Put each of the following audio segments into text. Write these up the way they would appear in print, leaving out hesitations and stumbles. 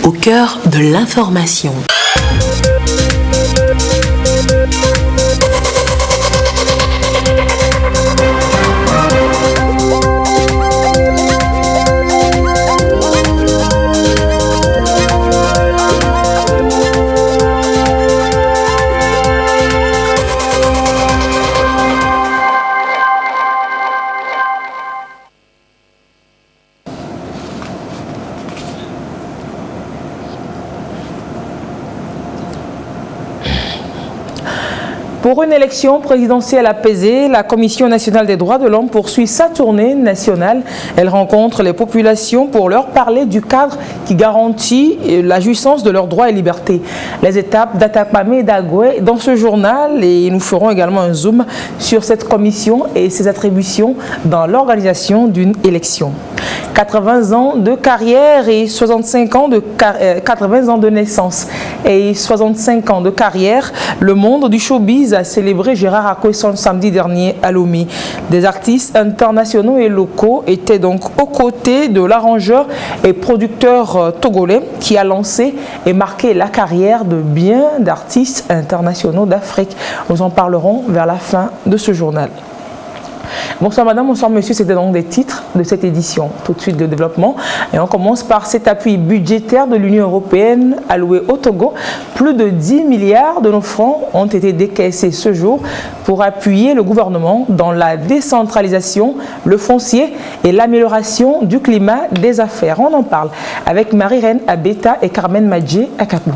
au cœur de l'information. Pour une élection présidentielle apaisée, la Commission nationale des droits de l'homme poursuit sa tournée nationale. Elle rencontre les populations pour leur parler du cadre qui garantit la jouissance de leurs droits et libertés. Les étapes d'Atakpame et d'Agoué dans ce journal, et nous ferons également un zoom sur cette commission et ses attributions dans l'organisation d'une élection. 80 ans de carrière et 65 ans de 80 ans de naissance et 65 ans de carrière, le monde du showbiz a célébré Gérard Akouesson samedi dernier à Lomé. Des artistes internationaux et locaux étaient donc aux côtés de l'arrangeur et producteur togolais qui a lancé et marqué la carrière de bien d'artistes internationaux d'Afrique. Nous en parlerons vers la fin de ce journal. Bonsoir madame, bonsoir monsieur, c'était donc des titres de cette édition. Tout de suite le développement. Et on commence par cet appui budgétaire de l'Union européenne alloué au Togo. Plus de 10 milliards de nos francs ont été décaissés ce jour pour appuyer le gouvernement dans la décentralisation, le foncier et l'amélioration du climat des affaires. On en parle avec Marie-Reine Abeta et Carmen Madjé à Katlou.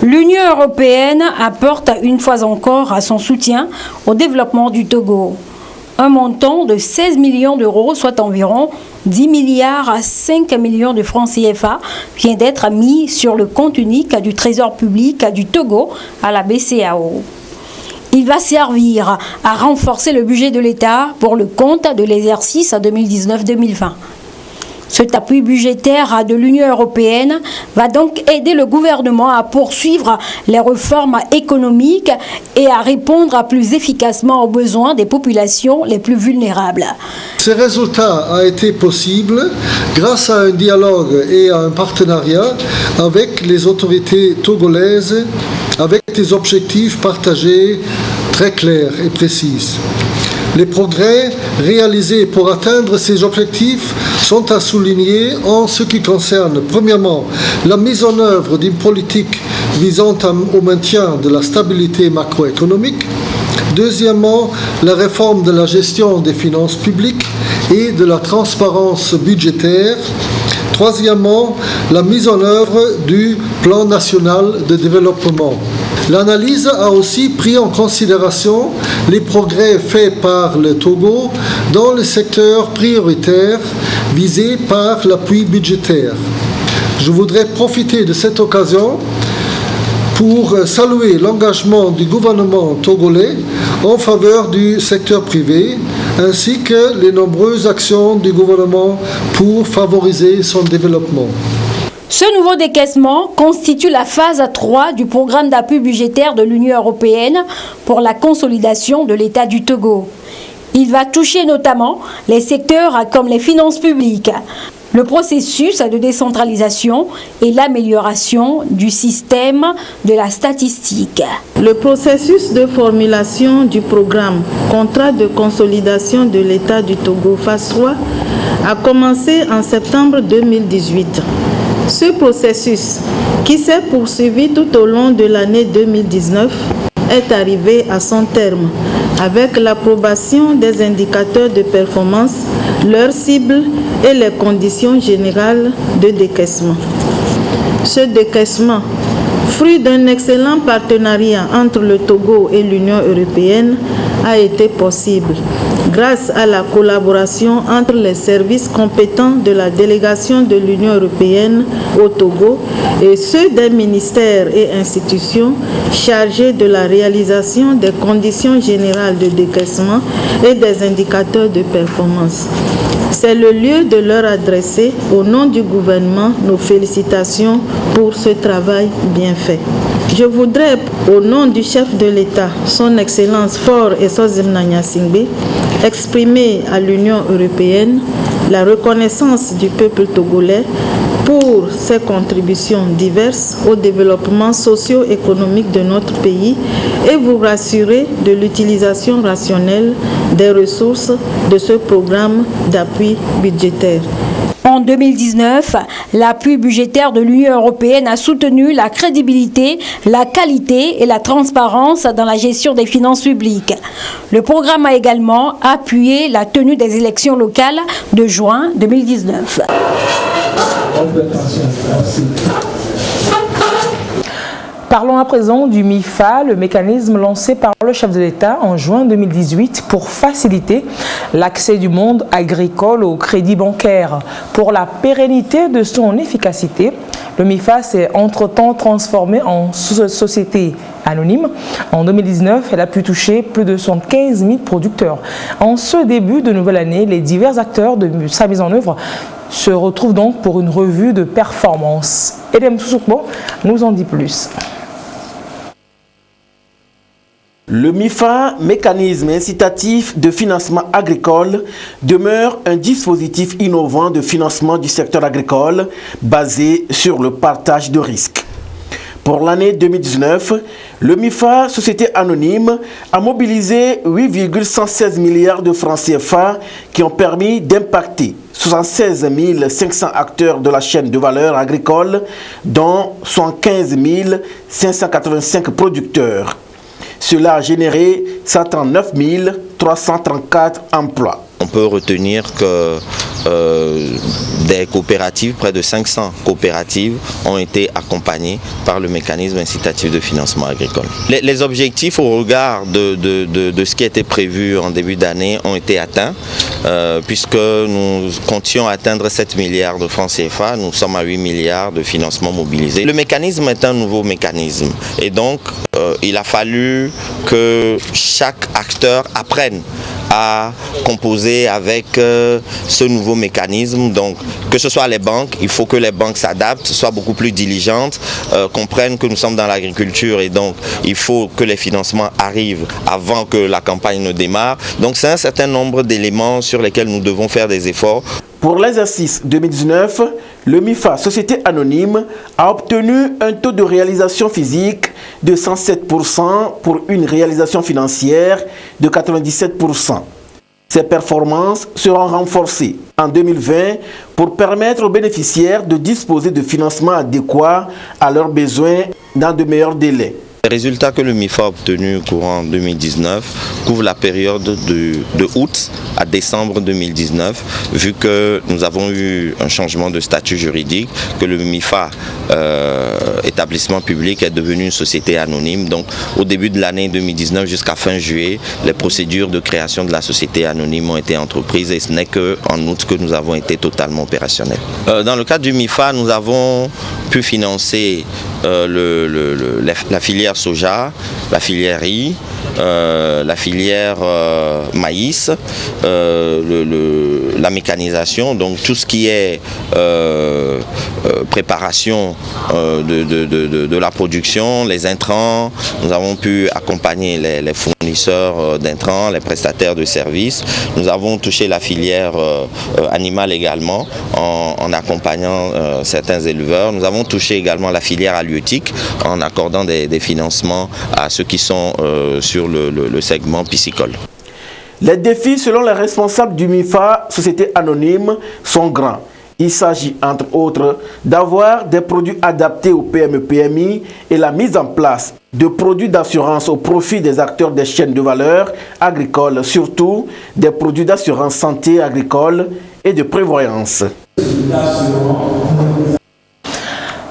L'Union européenne apporte une fois encore à son soutien au développement du Togo. Un montant de 16 millions d'euros, soit environ 10 milliards à 5 millions de francs CFA, vient d'être mis sur le compte unique du Trésor public du Togo à la BCAO. Il va servir à renforcer le budget de l'État pour le compte de l'exercice 2019-2020. Cet appui budgétaire de l'Union européenne va donc aider le gouvernement à poursuivre les réformes économiques et à répondre plus efficacement aux besoins des populations les plus vulnérables. Ce résultat a été possible grâce à un dialogue et à un partenariat avec les autorités togolaises, avec des objectifs partagés très clairs et précis. Les progrès réalisés pour atteindre ces objectifs sont à souligner en ce qui concerne, premièrement, la mise en œuvre d'une politique visant au maintien de la stabilité macroéconomique, deuxièmement, la réforme de la gestion des finances publiques et de la transparence budgétaire, troisièmement, la mise en œuvre du plan national de développement. L'analyse a aussi pris en considération les progrès faits par le Togo dans les secteurs prioritaires visés par l'appui budgétaire. Je voudrais profiter de cette occasion pour saluer l'engagement du gouvernement togolais en faveur du secteur privé, ainsi que les nombreuses actions du gouvernement pour favoriser son développement. Ce nouveau décaissement constitue la phase 3 du programme d'appui budgétaire de l'Union européenne pour la consolidation de l'État du Togo. Il va toucher notamment les secteurs comme les finances publiques, le processus de décentralisation et l'amélioration du système de la statistique. Le processus de formulation du programme Contrat de consolidation de l'État du Togo phase 3 a commencé en septembre 2018. Ce processus, qui s'est poursuivi tout au long de l'année 2019, est arrivé à son terme avec l'approbation des indicateurs de performance, leurs cibles et les conditions générales de décaissement. Ce décaissement, fruit d'un excellent partenariat entre le Togo et l'Union européenne, a été possible grâce à la collaboration entre les services compétents de la délégation de l'Union européenne au Togo et ceux des ministères et institutions chargés de la réalisation des conditions générales de décaissement et des indicateurs de performance. C'est le lieu de leur adresser, au nom du gouvernement, nos félicitations pour ce travail bien fait. Je voudrais, au nom du chef de l'État, son Excellence Faure Esozim Nanyasingbe, exprimer à l'Union européenne la reconnaissance du peuple togolais pour ses contributions diverses au développement socio-économique de notre pays et vous rassurer de l'utilisation rationnelle des ressources de ce programme d'appui budgétaire. En 2019, l'appui budgétaire de l'Union européenne a soutenu la crédibilité, la qualité et la transparence dans la gestion des finances publiques. Le programme a également appuyé la tenue des élections locales de juin 2019. Parlons à présent du MIFA, le mécanisme lancé par le chef de l'État en juin 2018 pour faciliter l'accès du monde agricole au crédit bancaire. Pour la pérennité de son efficacité, le MIFA s'est entre-temps transformé en société anonyme. En 2019, elle a pu toucher plus de 75 000 producteurs. En ce début de nouvelle année, les divers acteurs de sa mise en œuvre se retrouvent donc pour une revue de performance. Edem Sousoukbo nous en dit plus. Le MIFA, mécanisme incitatif de financement agricole, demeure un dispositif innovant de financement du secteur agricole basé sur le partage de risques. Pour l'année 2019, le MIFA, société anonyme, a mobilisé 8,116 milliards de francs CFA qui ont permis d'impacter 76 500 acteurs de la chaîne de valeur agricole, dont 75 585 producteurs. Cela a généré 139 334 emplois. On peut retenir que des coopératives, près de 500 coopératives, ont été accompagnées par le mécanisme incitatif de financement agricole. Les objectifs au regard de ce qui était prévu en début d'année ont été atteints, puisque nous comptions atteindre 7 milliards de francs CFA, nous sommes à 8 milliards de financement mobilisés. Le mécanisme est un nouveau mécanisme et donc il a fallu que chaque acteur apprenne à composer avec ce nouveau mécanisme. Donc, que ce soit les banques, il faut que les banques s'adaptent, soient beaucoup plus diligentes, comprennent que nous sommes dans l'agriculture et donc il faut que les financements arrivent avant que la campagne ne démarre. Donc, c'est un certain nombre d'éléments sur lesquels nous devons faire des efforts. Pour l'exercice 2019, le MIFA, société anonyme, a obtenu un taux de réalisation physique de 107% pour une réalisation financière de 97%. Ces performances seront renforcées en 2020 pour permettre aux bénéficiaires de disposer de financements adéquats à leurs besoins dans de meilleurs délais. Les résultats que le MIFA a obtenus courant 2019 couvrent la période de août à décembre 2019, vu que nous avons eu un changement de statut juridique, que le MIFA, établissement public, est devenu une société anonyme. Donc au début de l'année 2019 jusqu'à fin juillet, les procédures de création de la société anonyme ont été entreprises et ce n'est qu'en août que nous avons été totalement opérationnels. Dans le cadre du MIFA, nous avons pu financer la filière soja, la filière riz, la filière maïs, la mécanisation, donc tout ce qui est préparation de la production, les intrants. Nous avons pu accompagner les fournisseurs d'intrants, les prestataires de services. Nous avons touché la filière animale également en accompagnant certains éleveurs. Nous avons touché également la filière halieutique en accordant des financements à ceux qui sont sur le segment piscicole. Les défis, selon les responsables du MIFA, société anonyme, sont grands. Il s'agit, entre autres, d'avoir des produits adaptés aux PME-PMI et la mise en place de produits d'assurance au profit des acteurs des chaînes de valeur agricoles, surtout des produits d'assurance santé agricole et de prévoyance.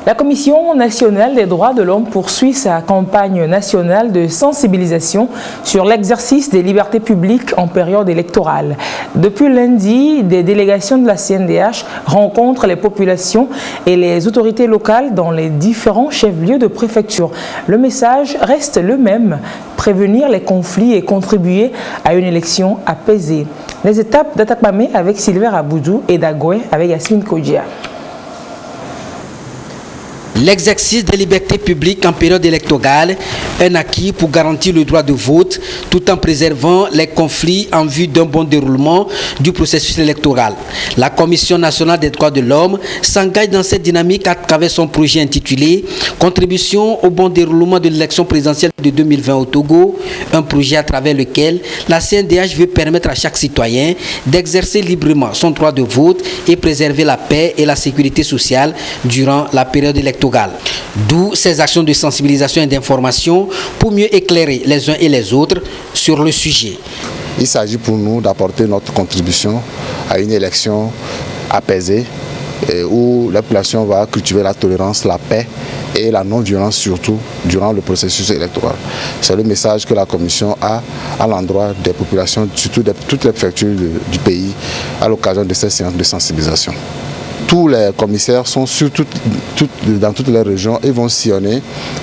La Commission nationale des droits de l'homme poursuit sa campagne nationale de sensibilisation sur l'exercice des libertés publiques en période électorale. Depuis lundi, des délégations de la CNDH rencontrent les populations et les autorités locales dans les différents chefs-lieux de préfecture. Le message reste le même, prévenir les conflits et contribuer à une élection apaisée. Les étapes d'Atakmame avec Sylvain Aboudou et d'Agoué avec Yasmine Kodjia. L'exercice des libertés publiques en période électorale, un acquis pour garantir le droit de vote tout en préservant les conflits en vue d'un bon déroulement du processus électoral. La Commission nationale des droits de l'homme s'engage dans cette dynamique à travers son projet intitulé « Contribution au bon déroulement de l'élection présidentielle de 2020 au Togo », un projet à travers lequel la CNDH veut permettre à chaque citoyen d'exercer librement son droit de vote et préserver la paix et la sécurité sociale durant la période électorale. D'où ces actions de sensibilisation et d'information pour mieux éclairer les uns et les autres sur le sujet. Il s'agit pour nous d'apporter notre contribution à une élection apaisée où la population va cultiver la tolérance, la paix et la non-violence surtout durant le processus électoral. C'est le message que la Commission a à l'endroit des populations, surtout de toutes les préfectures du pays à l'occasion de ces séances de sensibilisation. Tous les commissaires sont dans toutes les régions et vont sillonner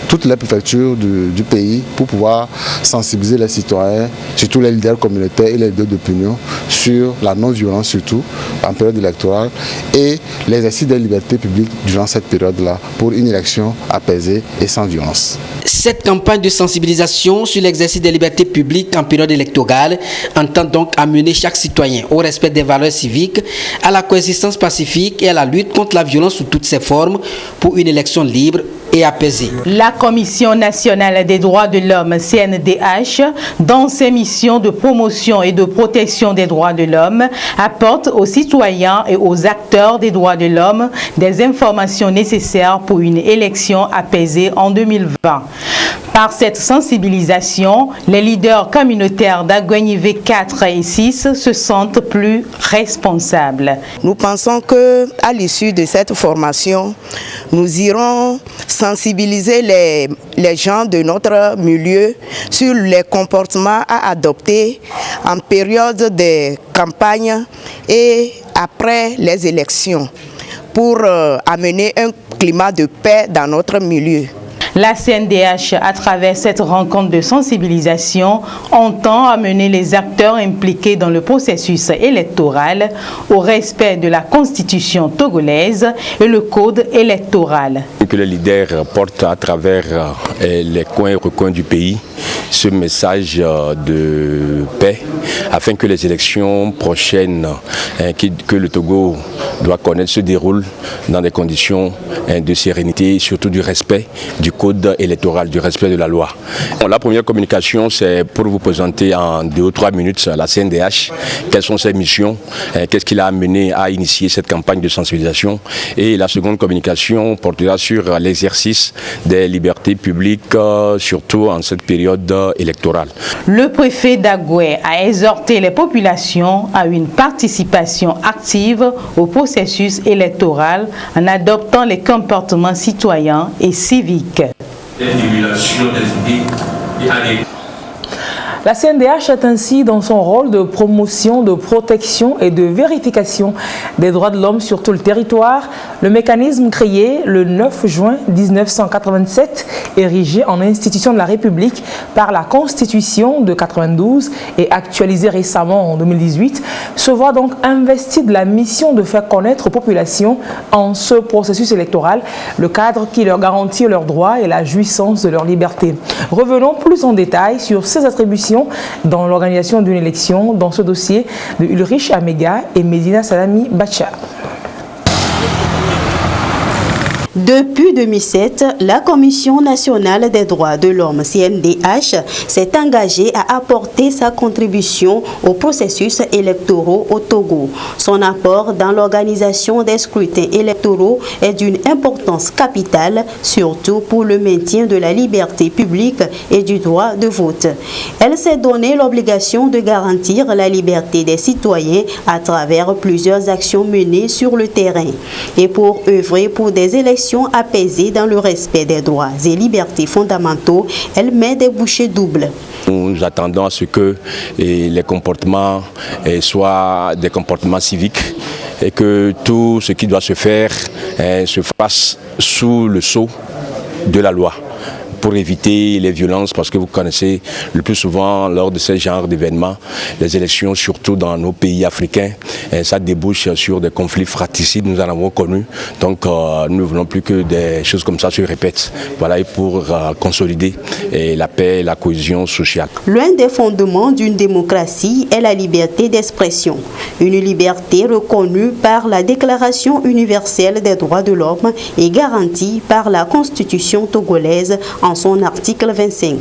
toutes les préfectures du pays pour pouvoir sensibiliser les citoyens, surtout les leaders communautaires et les leaders d'opinion, sur la non-violence surtout en période électorale et l'exercice des libertés publiques durant cette période-là pour une élection apaisée et sans violence. Cette campagne de sensibilisation sur l'exercice des libertés publiques en période électorale entend donc amener chaque citoyen au respect des valeurs civiques, à la coexistence pacifique et à la lutte contre la violence sous toutes ses formes pour une élection libre et apaisée. La Commission nationale des droits de l'homme, CNDH, dans ses missions de promotion et de protection des droits de l'homme, apporte aux citoyens et aux acteurs des droits de l'homme des informations nécessaires pour une élection apaisée en 2020. Par cette sensibilisation, les leaders communautaires d'Aguenivé 4 et 6 se sentent plus responsables. Nous pensons qu'à l'issue de cette formation, nous irons sensibiliser les gens de notre milieu sur les comportements à adopter en période de campagne et après les élections pour amener un climat de paix dans notre milieu. La CNDH, à travers cette rencontre de sensibilisation, entend amener les acteurs impliqués dans le processus électoral au respect de la Constitution togolaise et le code électoral. Que les leaders portent à travers les coins et recoins du pays ce message de paix afin que les élections prochaines que le Togo doit connaître se déroulent dans des conditions de sérénité et surtout du respect du code électoral, du respect de la loi. La première communication, c'est pour vous présenter en 2 ou 3 minutes la CNDH, quelles sont ses missions, qu'est-ce qui l'a amené à initier cette campagne de sensibilisation. Et la seconde communication portera sur l'exercice des libertés publiques, surtout en cette période électorale. Le préfet d'Agoué a exhorté les populations à une participation active au processus électoral en adoptant les comportements citoyens et civiques. La CNDH est ainsi dans son rôle de promotion, de protection et de vérification des droits de l'homme sur tout le territoire. Le mécanisme créé le 9 juin 1987, érigé en institution de la République par la Constitution de 92 et actualisé récemment en 2018, se voit donc investi de la mission de faire connaître aux populations en ce processus électoral le cadre qui leur garantit leurs droits et la jouissance de leur liberté. Revenons plus en détail sur ces attributions dans l'organisation d'une élection dans ce dossier de Ulrich Amega et Medina Salami Bacha. Depuis 2007, la Commission nationale des droits de l'homme, CNDH, s'est engagée à apporter sa contribution aux processus électoraux au Togo. Son apport dans l'organisation des scrutins électoraux est d'une importance capitale, surtout pour le maintien de la liberté publique et du droit de vote. Elle s'est donné l'obligation de garantir la liberté des citoyens à travers plusieurs actions menées sur le terrain. Et pour œuvrer pour des élections apaisées dans le respect des droits et libertés fondamentaux, elle met des bouchées doubles. Nous attendons à ce que les comportements soient des comportements civiques et que tout ce qui doit se faire se fasse sous le sceau de la loi. pour éviter les violences, parce que vous connaissez le plus souvent lors de ce genre d'événements, les élections, surtout dans nos pays africains, ça débouche sur des conflits fratricides, nous en avons connus. Donc nous ne voulons plus que des choses comme ça se répètent. Voilà, et pour consolider la paix et la cohésion sociale. L'un des fondements d'une démocratie est la liberté d'expression. Une liberté reconnue par la Déclaration universelle des droits de l'homme et garantie par la Constitution togolaise en son article 25.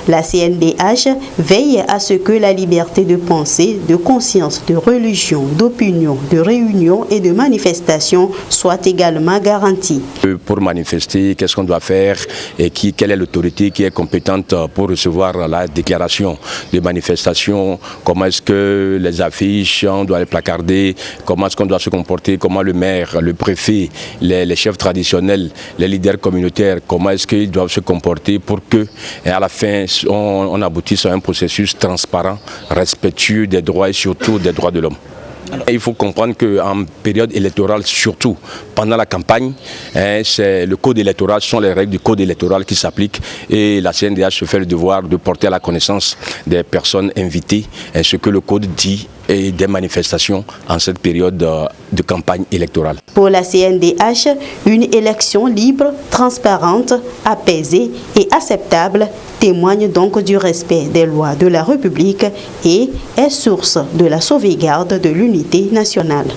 La CNDH veille à ce que la liberté de pensée, de conscience, de religion, d'opinion, de réunion et de manifestation soit également garantie. Pour manifester, qu'est-ce qu'on doit faire et quelle est l'autorité qui est compétente pour recevoir la déclaration de manifestation, comment est-ce que les affiches, on doit les placarder, comment est-ce qu'on doit se comporter, comment le maire, le préfet, les chefs traditionnels, les leaders communautaires, comment est-ce qu'ils doivent se comporter pour que, à la fin, on aboutisse à un processus transparent, respectueux des droits et surtout des droits de l'homme. Il faut comprendre qu'en période électorale, surtout pendant la campagne, c'est le code électoral, ce sont les règles du code électoral qui s'appliquent et la CNDH se fait le devoir de porter à la connaissance des personnes invitées ce que le code dit et des manifestations en cette période de campagne électorale. Pour la CNDH, une élection libre, transparente, apaisée et acceptable témoigne donc du respect des lois de la République et est source de la sauvegarde de l'unité nationale.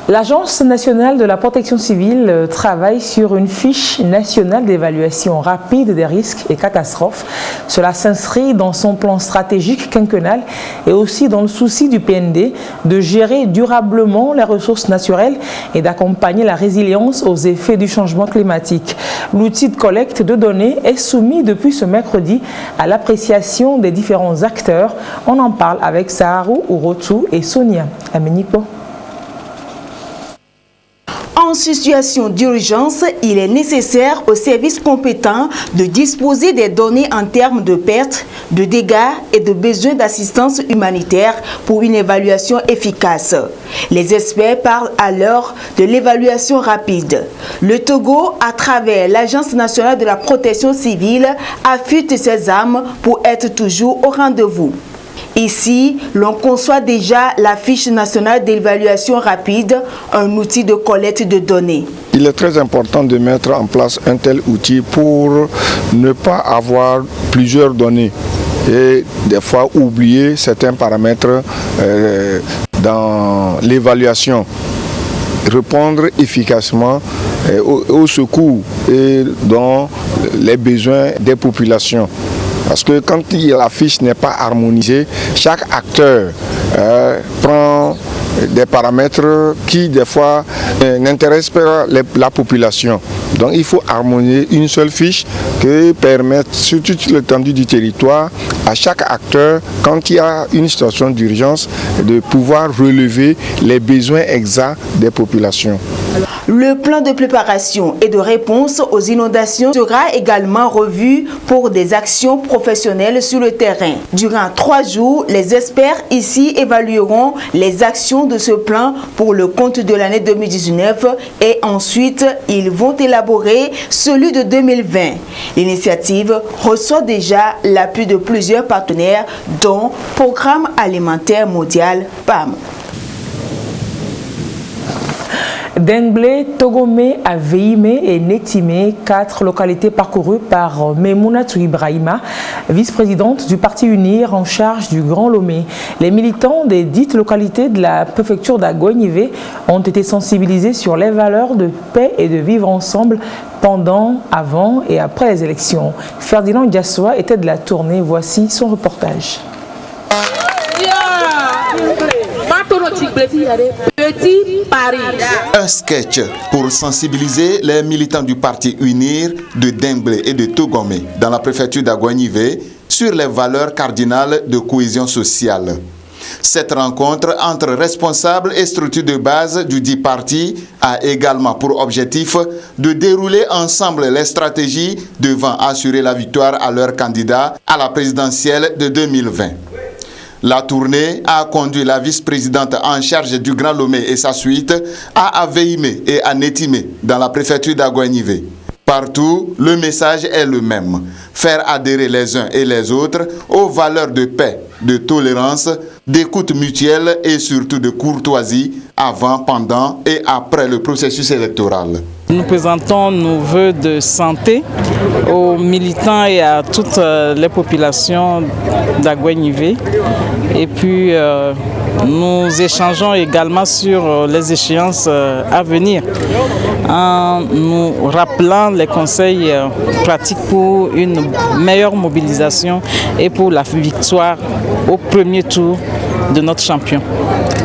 L'Agence nationale de la protection civile travaille sur une fiche nationale d'évaluation rapide des risques et catastrophes. Cela s'inscrit dans son plan stratégique quinquennal et aussi dans le souci du PND de gérer durablement les ressources naturelles et d'accompagner la résilience aux effets du changement climatique. L'outil de collecte de données est soumis depuis ce mercredi à l'appréciation des différents acteurs. On en parle avec Saharu Urotu et Sonia Ameniko. En situation d'urgence, il est nécessaire aux services compétents de disposer des données en termes de pertes, de dégâts et de besoins d'assistance humanitaire pour une évaluation efficace. Les experts parlent alors de l'évaluation rapide. Le Togo, à travers l'Agence nationale de la protection civile, affûte ses armes pour être toujours au rendez-vous. Ici, l'on conçoit déjà la fiche nationale d'évaluation rapide, un outil de collecte de données. Il est très important de mettre en place un tel outil pour ne pas avoir plusieurs données et des fois oublier certains paramètres dans l'évaluation. Répondre efficacement au secours et dans les besoins des populations. Parce que quand la fiche n'est pas harmonisée, chaque acteur prend des paramètres qui des fois n'intéressent pas la population. Donc il faut harmoniser une seule fiche qui permette sur toute l'étendue du territoire à chaque acteur, quand il y a une situation d'urgence, de pouvoir relever les besoins exacts des populations. Le plan de préparation et de réponse aux inondations sera également revu pour des actions professionnelles sur le terrain. Durant 3 jours, les experts ici évalueront les actions de ce plan pour le compte de l'année 2019 et ensuite ils vont élaborer celui de 2020. L'initiative reçoit déjà l'appui de plusieurs partenaires dont Programme alimentaire mondial PAM. Denglé, Togomé, Aveimé et Nétimé, 4 localités parcourues par Memunatu Ibrahima, vice-présidente du Parti UNIR en charge du Grand Lomé. Les militants des dites localités de la préfecture d'Agoignivé ont été sensibilisés sur les valeurs de paix et de vivre ensemble pendant, avant et après les élections. Ferdinand Diassoa était de la tournée. Voici son reportage. Un sketch pour sensibiliser les militants du parti UNIR de Denglé et de Togomé dans la préfecture d'Agoignivé sur les valeurs cardinales de cohésion sociale. Cette rencontre entre responsables et structures de base du dit parti a également pour objectif de dérouler ensemble les stratégies devant assurer la victoire à leur candidat à la présidentielle de 2020. La tournée a conduit la vice-présidente en charge du Grand Lomé et sa suite à Aveimé et à Nétimé dans la préfecture d'Agoignivé. Partout, le message est le même. Faire adhérer les uns et les autres aux valeurs de paix, de tolérance, d'écoute mutuelle et surtout de courtoisie avant, pendant et après le processus électoral. Nous présentons nos vœux de santé aux militants et à toutes les populations d'Aguenivé. Et puis, nous échangeons également sur les échéances à venir en nous rappelant les conseils pratiques pour une meilleure mobilisation et pour la victoire au premier tour de notre champion.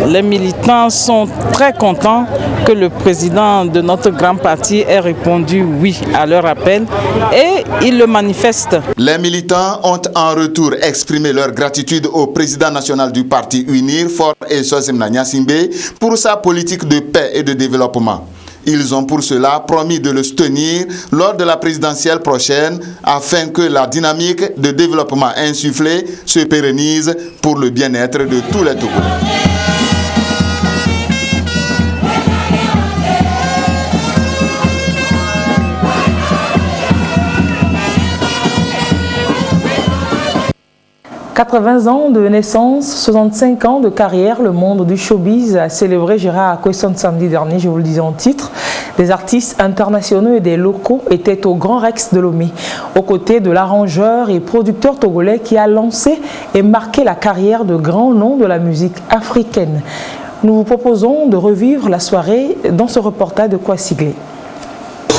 Les militants sont très contents que le président de notre grand parti ait répondu oui à leur appel et ils le manifestent. Les militants ont en retour exprimé leur gratitude au président national du parti UNIR, Faure Essoe-Semna Gnassingbé, pour sa politique de paix et de développement. Ils ont pour cela promis de le soutenir lors de la présidentielle prochaine afin que la dynamique de développement insufflée se pérennise pour le bien-être de tous les Togolais. « 80 ans de naissance, 65 ans de carrière, le monde du showbiz a célébré Gérard Akosson samedi dernier, je vous le disais en titre. Des artistes internationaux et des locaux étaient au Grand Rex de Lomé, aux côtés de l'arrangeur et producteur togolais qui a lancé et marqué la carrière de grands noms de la musique africaine. Nous vous proposons de revivre la soirée dans ce reportage de Kwasiglé.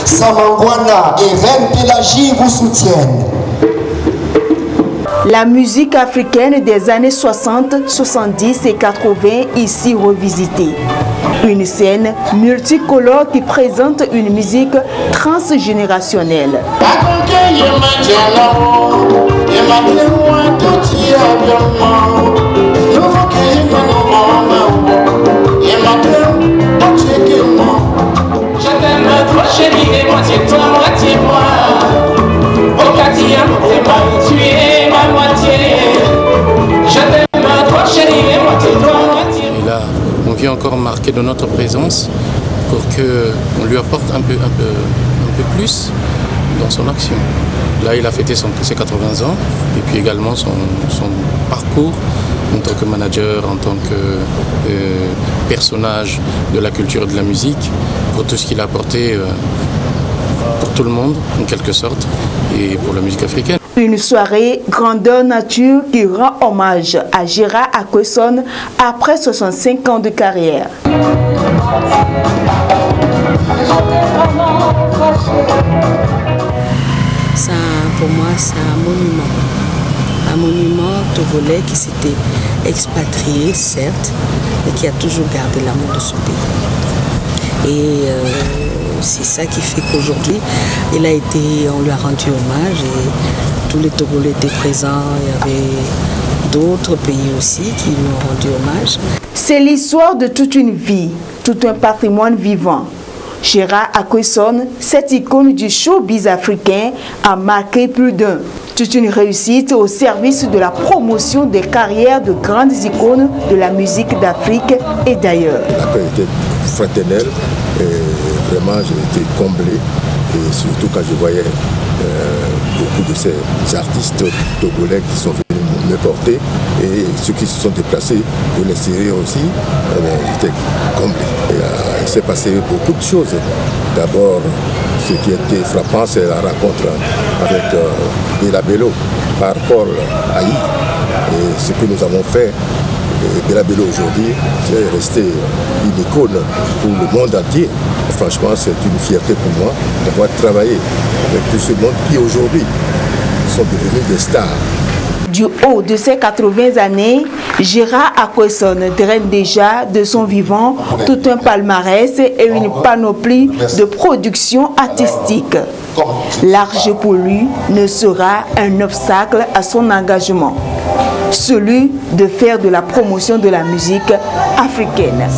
Samangwana et Reine Pélagie vous soutiennent. La musique africaine des années 60, 70 et 80 ici revisitée. Une scène multicolore qui présente une musique transgénérationnelle. Et là, on vient encore marquer de notre présence pour qu'on lui apporte un peu plus dans son action. Là, il a fêté ses 80 ans et puis également son parcours en tant que manager, en tant que personnage de la culture et de la musique, pour tout ce qu'il a apporté pour tout le monde, en quelque sorte, et pour la musique africaine. Une soirée grandeur nature qui rend hommage à Gérard Akosson après 65 ans de carrière. Ça, pour moi, c'est un monument togolais qui s'était expatrié, certes, mais qui a toujours gardé l'amour de son pays. Et c'est ça qui fait qu'aujourd'hui, on lui a rendu hommage et tous les Togolais étaient présents. Il y avait d'autres pays aussi qui lui ont rendu hommage. C'est l'histoire de toute une vie, tout un patrimoine vivant. Gérard Akosson, cette icône du showbiz africain, a marqué plus d'un. Toute une réussite au service de la promotion des carrières de grandes icônes de la musique d'Afrique et d'ailleurs. L'accueil était fraternel et vraiment j'ai été comblé. Et surtout quand je voyais beaucoup de ces artistes togolais qui sont venus me porter et ceux qui se sont déplacés de l'extérieur aussi, j'étais comblé. Il s'est passé beaucoup de choses. D'abord, ce qui était frappant, c'est la rencontre avec Bella Bello par rapport à I. Et ce que nous avons fait, Bella Bello aujourd'hui, c'est resté une icône pour le monde entier. Franchement, c'est une fierté pour moi d'avoir travaillé avec tout ce monde qui aujourd'hui sont devenus des stars. Du haut de ses 80 années, Gérard Akosson draine déjà de son vivant tout un palmarès et une panoplie de productions artistiques. L'argent pour lui ne sera un obstacle à son engagement, celui de faire de la promotion de la musique africaine.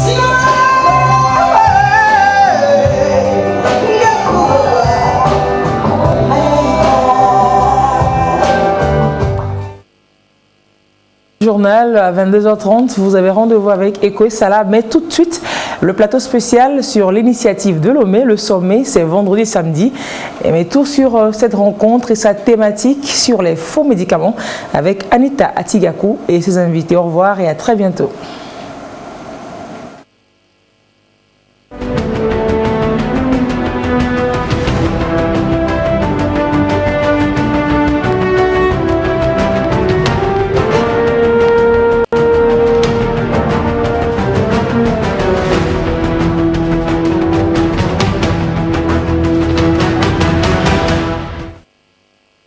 Journal à 22h30, vous avez rendez-vous avec Eko et Salah, mais tout de suite, le plateau spécial sur l'initiative de Lomé. Le sommet, c'est vendredi, samedi. Mais tout sur cette rencontre et sa thématique sur les faux médicaments avec Anita Atigakou et ses invités. Au revoir et à très bientôt.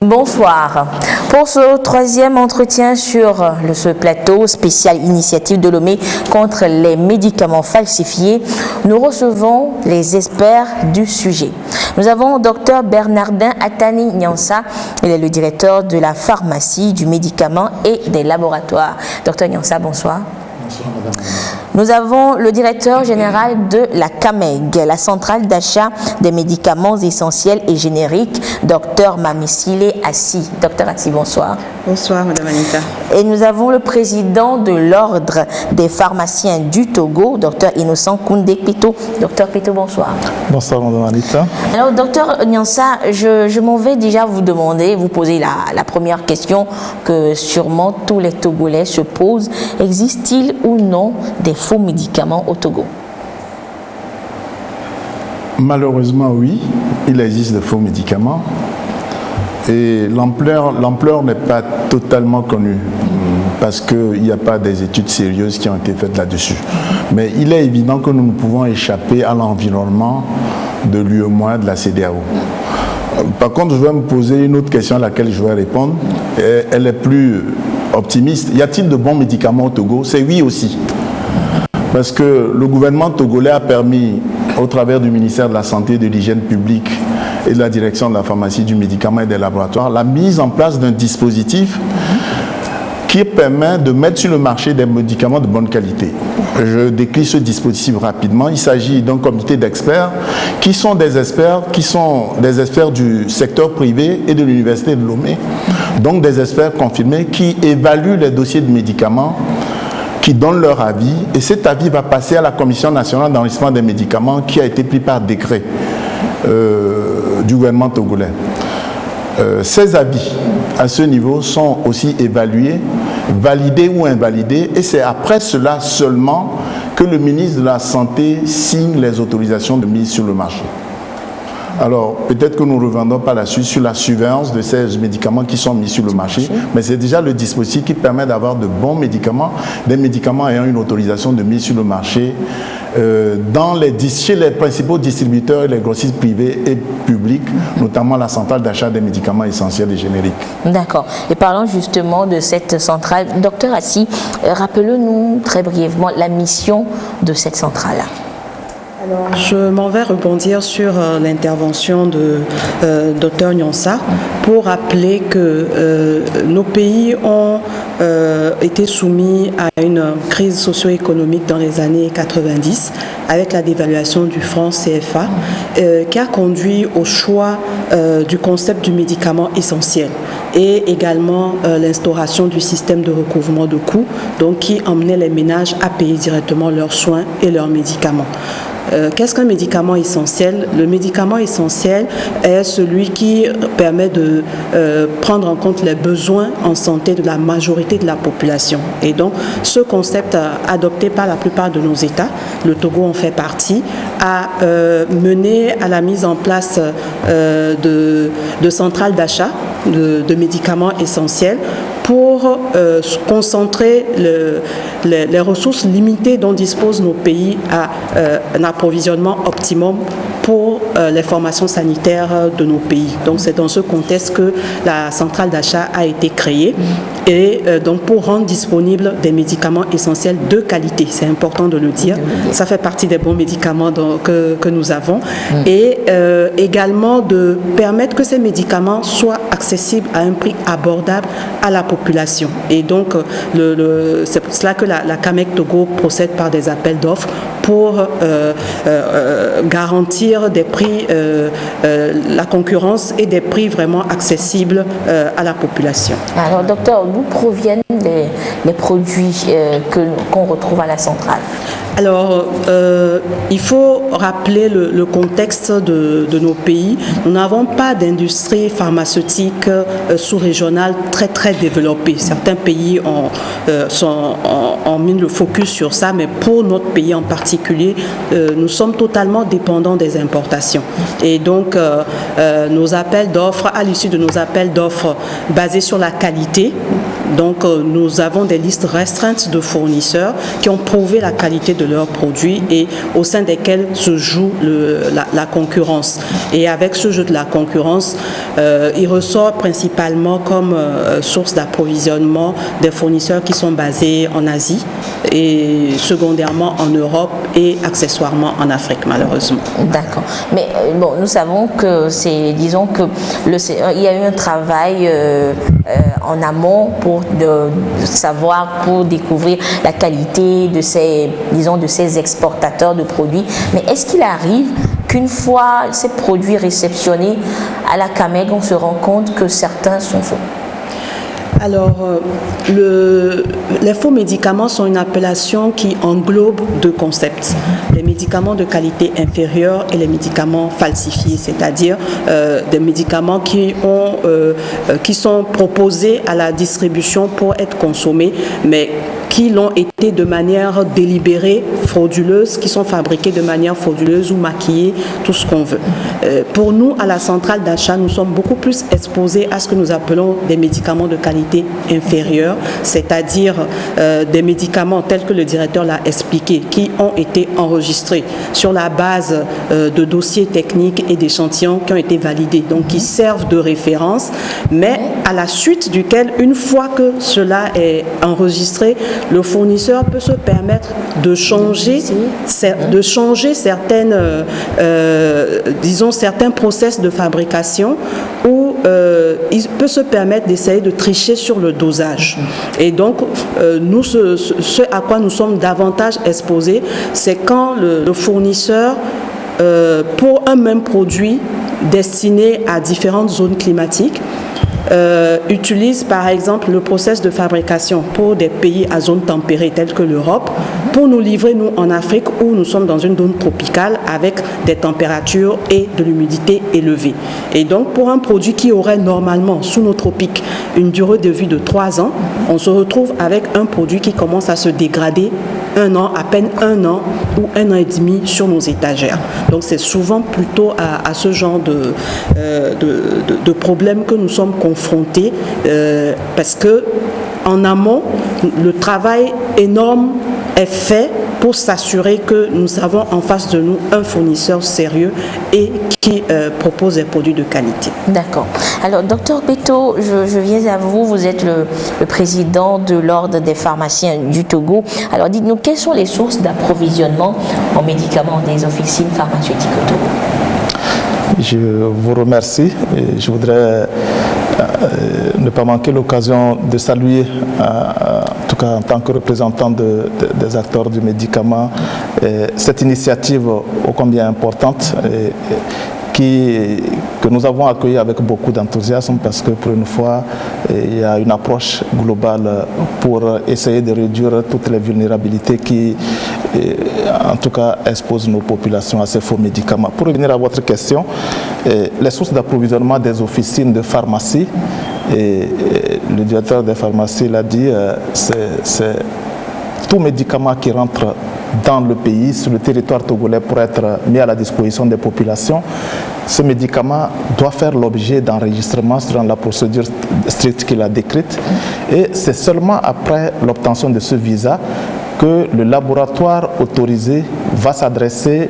Bonsoir. Pour ce troisième entretien sur ce plateau spécial initiative de Lomé contre les médicaments falsifiés, nous recevons les experts du sujet. Nous avons Dr Bernardin Atani Nyansa, il est le directeur de la pharmacie, du médicament et des laboratoires. Dr Nyansa, bonsoir. Bonsoir, madame. Nous avons le directeur général de la CAMEG, la centrale d'achat des médicaments essentiels et génériques, Dr Mamisile Assi. Dr Assi, bonsoir. Bonsoir, madame Anita. Et nous avons le président de l'ordre des pharmaciens du Togo, Dr Innocent Koundé Pito. Dr Pito, bonsoir. Bonsoir, madame Anita. Alors, Dr Nyansa, je m'en vais déjà vous demander, vous poser la première question que sûrement tous les Togolais se posent. Existe-t-il ou non des faux médicaments au Togo? Malheureusement, oui, il existe de faux médicaments et l'ampleur n'est pas totalement connue parce qu'il n'y a pas des études sérieuses qui ont été faites là-dessus. Mais il est évident que nous ne pouvons échapper à l'environnement de l'UEMOA, de la CEDEAO. Par contre, je vais me poser une autre question à laquelle je vais répondre. Elle est plus optimiste. Y a-t-il de bons médicaments au Togo? C'est oui aussi. Parce que le gouvernement togolais a permis, au travers du ministère de la Santé et de l'Hygiène publique et de la direction de la pharmacie, du médicament et des laboratoires, la mise en place d'un dispositif qui permet de mettre sur le marché des médicaments de bonne qualité. Je décris ce dispositif rapidement. Il s'agit d'un comité d'experts qui sont des experts du secteur privé et de l'université de Lomé, donc des experts confirmés qui évaluent les dossiers de médicaments, qui donnent leur avis, et cet avis va passer à la Commission nationale d'enregistrement des médicaments qui a été pris par décret du gouvernement togolais. Ces avis à ce niveau sont aussi évalués, validés ou invalidés, et c'est après cela seulement que le ministre de la Santé signe les autorisations de mise sur le marché. Alors, peut-être que nous ne reviendrons pas là-dessus sur la surveillance de ces médicaments qui sont mis sur le marché, mais c'est déjà le dispositif qui permet d'avoir de bons médicaments, des médicaments ayant une autorisation de mise sur le marché chez les principaux distributeurs et les grossistes privés et publics, notamment la centrale d'achat des médicaments essentiels et génériques. D'accord. Et parlons justement de cette centrale. Docteur Assi, rappelez-nous très brièvement la mission de cette centrale. Alors, je m'en vais rebondir sur l'intervention de Dr Nyansa pour rappeler que nos pays ont été soumis à une crise socio-économique dans les années 90 avec la dévaluation du franc CFA qui a conduit au choix du concept du médicament essentiel et également l'instauration du système de recouvrement de coûts, donc qui emmenait les ménages à payer directement leurs soins et leurs médicaments. Qu'est-ce qu'un médicament essentiel? Le médicament essentiel est celui qui permet de prendre en compte les besoins en santé de la majorité de la population. Et donc, ce concept adopté par la plupart de nos États, le Togo en fait partie, a mené à la mise en place de centrales d'achat de médicaments essentiels pour concentrer les ressources limitées dont disposent nos pays à un approvisionnement optimum pour les formations sanitaires de nos pays. Donc c'est dans ce contexte que la centrale d'achat a été créée et donc pour rendre disponibles des médicaments essentiels de qualité, c'est important de le dire, ça fait partie des bons médicaments que nous avons et également de permettre que ces médicaments soient accessibles à un prix abordable à la population. Et donc c'est pour cela que la CAMEG Togo procède par des appels d'offres pour garantir des prix, la concurrence et des prix vraiment accessibles à la population. Alors, docteur, d'où proviennent les produits qu'on retrouve à la centrale? Alors, il faut rappeler le contexte de nos pays. Nous n'avons pas d'industrie pharmaceutique sous-régionale très développée. Certains pays ont mis le focus sur ça, mais pour notre pays en particulier, nous sommes totalement dépendants des importations. Et donc, nos appels d'offres, à l'issue de nos appels d'offres basés sur la qualité, donc nous avons des listes restreintes de fournisseurs qui ont prouvé la qualité de leurs produits et au sein desquels se joue la concurrence. Et avec ce jeu de la concurrence, il ressort principalement comme source d'approvisionnement des fournisseurs qui sont basés en Asie et secondairement en Europe et accessoirement en Afrique, malheureusement. D'accord. Mais bon, nous savons que disons que il y a eu un travail en amont pour découvrir la qualité de ces exportateurs de produits. Mais est-ce qu'il arrive qu'une fois ces produits réceptionnés à la CAMEG, on se rend compte que certains sont faux? Alors, les faux médicaments sont une appellation qui englobe deux concepts. Les médicaments de qualité inférieure et les médicaments falsifiés, c'est-à-dire des médicaments qui sont proposés à la distribution pour être consommés, mais qui l'ont été de manière délibérée, frauduleuse, qui sont fabriqués de manière frauduleuse ou maquillés, tout ce qu'on veut. Pour nous, à la centrale d'achat, nous sommes beaucoup plus exposés à ce que nous appelons des médicaments de qualité inférieure, c'est-à-dire des médicaments tels que le directeur l'a expliqué, qui ont été enregistrés sur la base de dossiers techniques et d'échantillons qui ont été validés, donc qui servent de référence, mais à la suite duquel, une fois que cela est enregistré, le fournisseur peut se permettre de changer certaines, certains process de fabrication ou il peut se permettre d'essayer de tricher sur le dosage. Et donc, nous, ce à quoi nous sommes davantage exposés, c'est quand le fournisseur, pour un même produit destiné à différentes zones climatiques, utilise par exemple le process de fabrication pour des pays à zone tempérée tels que l'Europe pour nous livrer, nous, en Afrique où nous sommes dans une zone tropicale avec des températures et de l'humidité élevées. Et donc pour un produit qui aurait normalement sous nos tropiques une durée de vie de 3 ans, on se retrouve avec un produit qui commence à se dégrader à peine un an ou 1 an et demi sur nos étagères. Donc c'est souvent plutôt à ce genre de problème que nous sommes confrontés parce que en amont, le travail énorme est fait pour s'assurer que nous avons en face de nous un fournisseur sérieux et qui propose des produits de qualité. D'accord. Alors, docteur Beto, je viens à vous. Vous êtes le président de l'Ordre des pharmaciens du Togo. Alors, dites-nous, quelles sont les sources d'approvisionnement en médicaments des officines pharmaceutiques au Togo? Je vous remercie et je voudrais ne pas manquer l'occasion de saluer, en tout cas en tant que représentant des acteurs du médicament, cette initiative ô combien importante que nous avons accueilli avec beaucoup d'enthousiasme parce que pour une fois, il y a une approche globale pour essayer de réduire toutes les vulnérabilités qui, en tout cas, exposent nos populations à ces faux médicaments. Pour revenir à votre question, les sources d'approvisionnement des officines de pharmacie, et le directeur des pharmacies l'a dit, c'est tout médicament qui rentre dans le pays, sur le territoire togolais pour être mis à la disposition des populations. Ce médicament doit faire l'objet d'enregistrement selon la procédure stricte qu'il a décrite et c'est seulement après l'obtention de ce visa que le laboratoire autorisé va s'adresser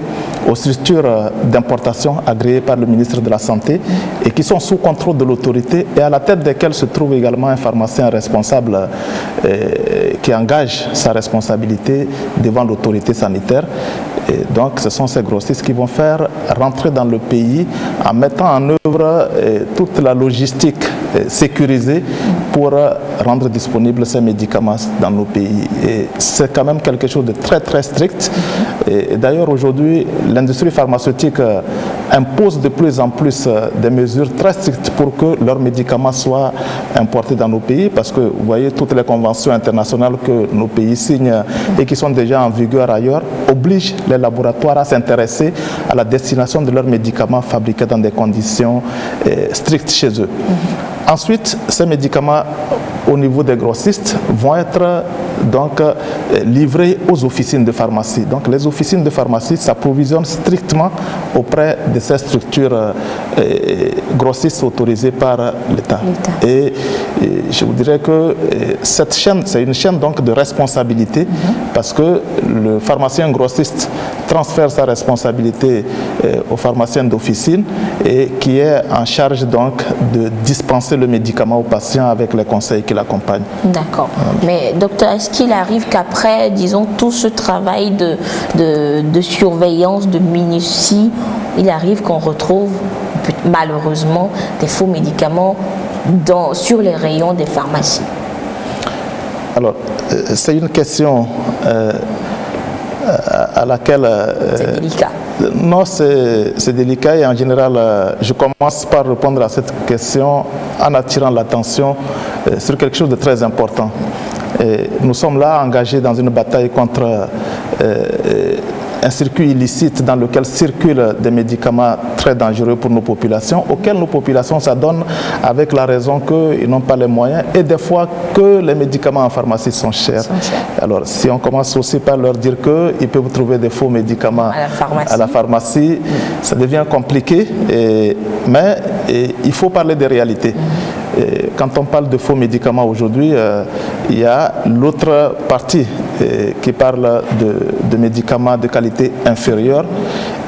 aux structures d'importation agréées par le ministre de la Santé et qui sont sous contrôle de l'autorité et à la tête desquelles se trouve également un pharmacien responsable qui engage sa responsabilité devant l'autorité sanitaire. Et donc ce sont ces grossistes qui vont faire rentrer dans le pays en mettant en œuvre toute la logistique sécurisée pour rendre disponibles ces médicaments dans nos pays. Et c'est quand même quelque chose de très très strict. Et d'ailleurs aujourd'hui, l'industrie pharmaceutique imposent de plus en plus des mesures très strictes pour que leurs médicaments soient importés dans nos pays, parce que vous voyez, toutes les conventions internationales que nos pays signent et qui sont déjà en vigueur ailleurs obligent les laboratoires à s'intéresser à la destination de leurs médicaments fabriqués dans des conditions strictes chez eux. Ensuite, ces médicaments au niveau des grossistes vont être donc livrés aux officines de pharmacie. Donc les officines de pharmacie s'approvisionnent strictement auprès de ces structures grossistes autorisées par l'État. Et je vous dirais que cette chaîne, c'est une chaîne donc de responsabilité, parce que le pharmacien grossiste transfère sa responsabilité au pharmacien d'officine et qui est en charge donc de dispenser le médicament au patient avec les conseils qui l'accompagnent. D'accord. Mais docteur, est-ce qu'il arrive qu'après, disons, tout ce travail de surveillance, de minutie, il arrive qu'on retrouve malheureusement des faux médicaments sur les rayons des pharmacies? Alors, c'est une question à laquelle... c'est délicat. Non, c'est délicat et en général, je commence par répondre à cette question en attirant l'attention sur quelque chose de très important. Et nous sommes là engagés dans une bataille contre un circuit illicite dans lequel circulent des médicaments très dangereux pour nos populations, auxquels nos populations s'adonnent avec la raison qu'ils n'ont pas les moyens et des fois que les médicaments en pharmacie sont chers. Alors si on commence aussi par leur dire qu'ils peuvent trouver des faux médicaments à la pharmacie, ça devient compliqué, mais il faut parler des réalités. Et quand on parle de faux médicaments aujourd'hui, il y a l'autre partie qui parle de médicaments de qualité inférieure.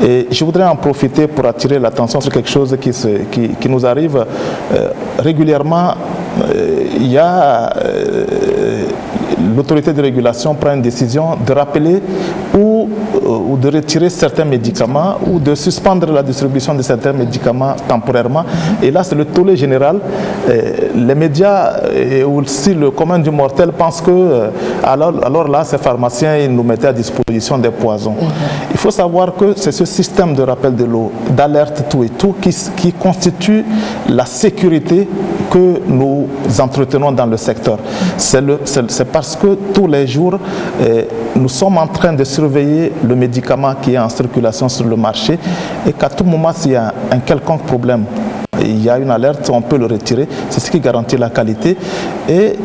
Et je voudrais en profiter pour attirer l'attention sur quelque chose qui nous arrive régulièrement. Il y a l'autorité de régulation prend une décision de rappeler ou de retirer certains médicaments ou de suspendre la distribution de certains médicaments temporairement. Et là, c'est le tollé général. Les médias et aussi le commun du mortel pensent que alors là, ces pharmaciens ils nous mettaient à disposition des poisons. Il faut savoir que c'est ce système de rappel de l'eau, d'alerte tout et tout qui constitue la sécurité que nous entretenons dans le secteur. C'est parce que tous les jours, nous sommes en train de surveiller le médicament qui est en circulation sur le marché et qu'à tout moment, s'il y a un quelconque problème, il y a une alerte, on peut le retirer. C'est ce qui garantit la qualité. Et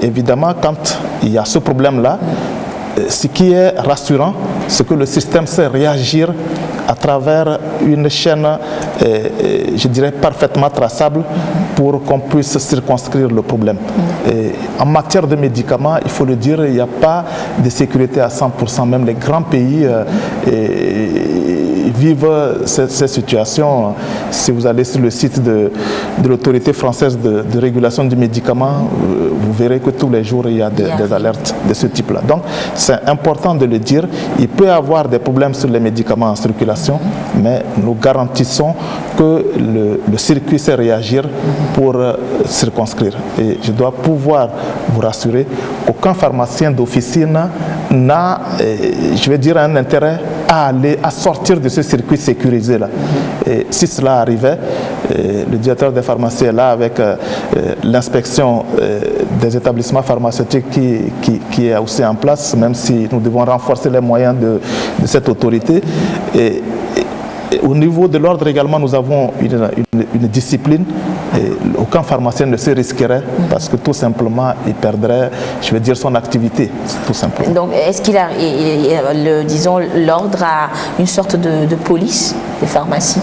évidemment, quand il y a ce problème-là, ce qui est rassurant, c'est que le système sait réagir à travers une chaîne, je dirais, parfaitement traçable pour qu'on puisse circonscrire le problème. Et en matière de médicaments, il faut le dire, il n'y a pas de sécurité à 100%. Même les grands pays vivent ces situations. Si vous allez sur le site de l'autorité française de régulation du médicament, vous verrez que tous les jours, il y a des alertes de ce type-là. Donc, c'est important de le dire. Il peut y avoir des problèmes sur les médicaments en circulation, mais nous garantissons que le circuit sait réagir pour circonscrire. Et je dois pouvoir vous rassurer qu'aucun pharmacien d'officine n'a, je vais dire, un intérêt à sortir de ce circuit sécurisé là. Et si cela arrivait, le directeur des pharmacies est là avec l'inspection des établissements pharmaceutiques qui est aussi en place, même si nous devons renforcer les moyens de cette autorité. Et au niveau de l'ordre également, nous avons une discipline. Et aucun pharmacien ne se risquerait parce que tout simplement, il perdrait, je vais dire, son activité, tout simplement. Donc, est-ce qu'il a, disons, l'ordre à une sorte de police des pharmacies?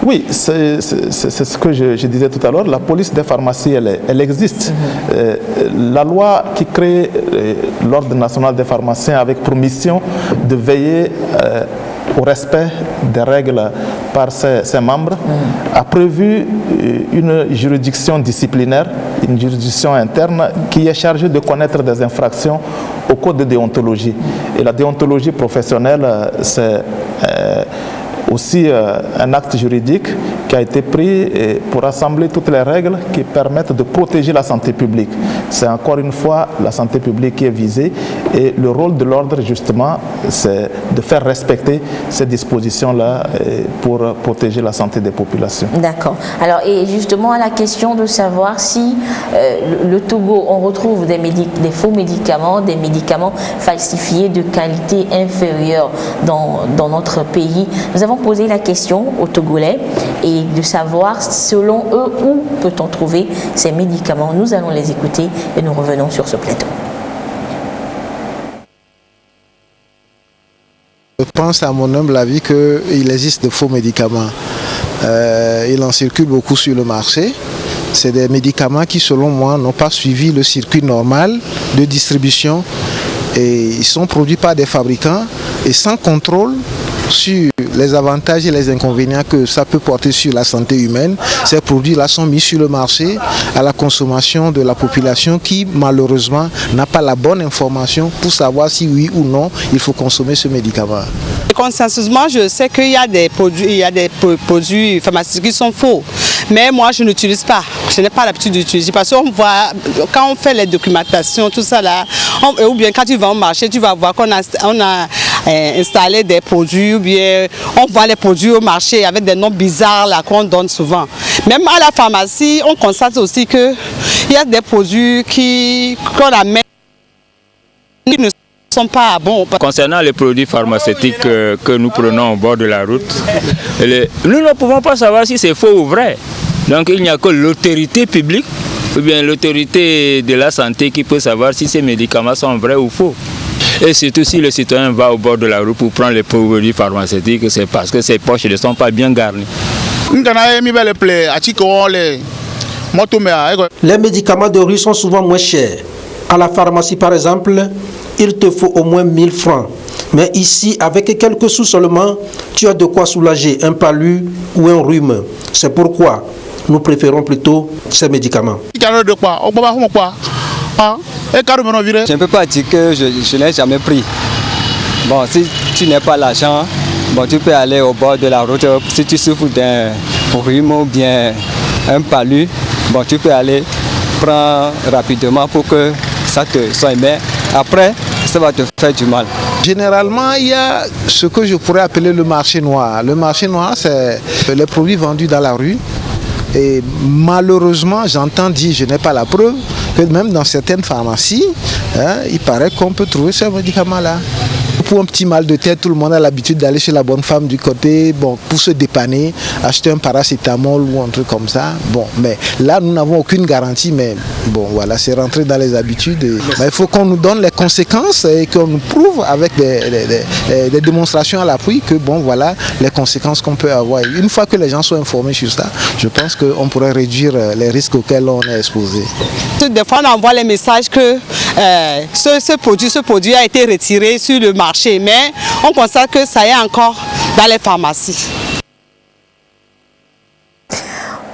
Oui, c'est ce que je disais tout à l'heure. La police des pharmacies, elle existe. La loi qui crée l'Ordre national des pharmaciens avec pour mission de veiller au respect des règles par ses membres, a prévu une juridiction disciplinaire, une juridiction interne qui est chargée de connaître des infractions au code de déontologie. Et la déontologie professionnelle, c'est aussi un acte juridique qui a été pris pour rassembler toutes les règles qui permettent de protéger la santé publique. c'est encore une fois la santé publique qui est visée et le rôle de l'ordre justement c'est de faire respecter ces dispositions-là pour protéger la santé des populations. D'accord. Alors et justement à la question de savoir si le Togo on retrouve des faux médicaments, des médicaments falsifiés de qualité inférieure dans notre pays. Nous avons posé la question aux Togolais et de savoir selon eux où peut-on trouver ces médicaments. Nous allons les écouter et nous revenons sur ce plateau. Je pense à mon humble avis qu'il existe de faux médicaments. Il en circule beaucoup sur le marché. C'est des médicaments qui, selon moi, n'ont pas suivi le circuit normal de distribution. Et ils sont produits par des fabricants et sans contrôle sur les avantages et les inconvénients que ça peut porter sur la santé humaine. Ces produits-là sont mis sur le marché à la consommation de la population qui, malheureusement, n'a pas la bonne information pour savoir si oui ou non il faut consommer ce médicament. Consensuellement, je sais qu'il y a des produits pharmaceutiques qui sont faux. Mais moi, je n'utilise pas. Je n'ai pas l'habitude d'utiliser parce qu'on voit, quand on fait les documentations, tout ça là, ou bien quand tu vas au marché, tu vas voir qu'on a installé des produits, ou bien on voit les produits au marché avec des noms bizarres là qu'on donne souvent. Même à la pharmacie, on constate aussi qu'il y a des produits qu'on amène qui ne sont pas bons. Concernant les produits pharmaceutiques que nous prenons au bord de la route, nous ne pouvons pas savoir si c'est faux ou vrai. Donc il n'y a que l'autorité publique ou bien l'autorité de la santé qui peut savoir si ces médicaments sont vrais ou faux. Et surtout si le citoyen va au bord de la route pour prendre les produits pharmaceutiques, c'est parce que ses poches ne sont pas bien garnies. Les médicaments de rue sont souvent moins chers. À la pharmacie par exemple, il te faut au moins 1000 francs. Mais ici, avec quelques sous seulement, tu as de quoi soulager un palu ou un rhume. C'est pourquoi nous préférons plutôt ces médicaments. Je ne peux pas dire que je n'ai jamais pris. Bon, si tu n'as pas l'argent, bon, tu peux aller au bord de la route. Si tu souffres d'un rhume ou bien un palu, bon, tu peux aller prendre rapidement pour que ça te soigne. Mais après, ça va te faire du mal. Généralement, il y a ce que je pourrais appeler le marché noir. Le marché noir, c'est les produits vendus dans la rue. Et malheureusement, j'entends dire, je n'ai pas la preuve, que même dans certaines pharmacies, il paraît qu'on peut trouver ce médicament-là. Pour un petit mal de tête, tout le monde a l'habitude d'aller chez la bonne femme du côté, bon, pour se dépanner, acheter un paracétamol ou un truc comme ça. Bon, mais là, nous n'avons aucune garantie, mais bon, voilà, c'est rentré dans les habitudes. Mais il faut qu'on nous donne les conséquences et qu'on nous prouve avec des démonstrations à l'appui que, bon, voilà, les conséquences qu'on peut avoir. Et une fois que les gens sont informés sur ça, je pense qu'on pourrait réduire les risques auxquels on est exposé. Des fois, on envoie les messages que ce produit a été retiré sur le marché. Mais on constate que ça y est encore dans les pharmacies.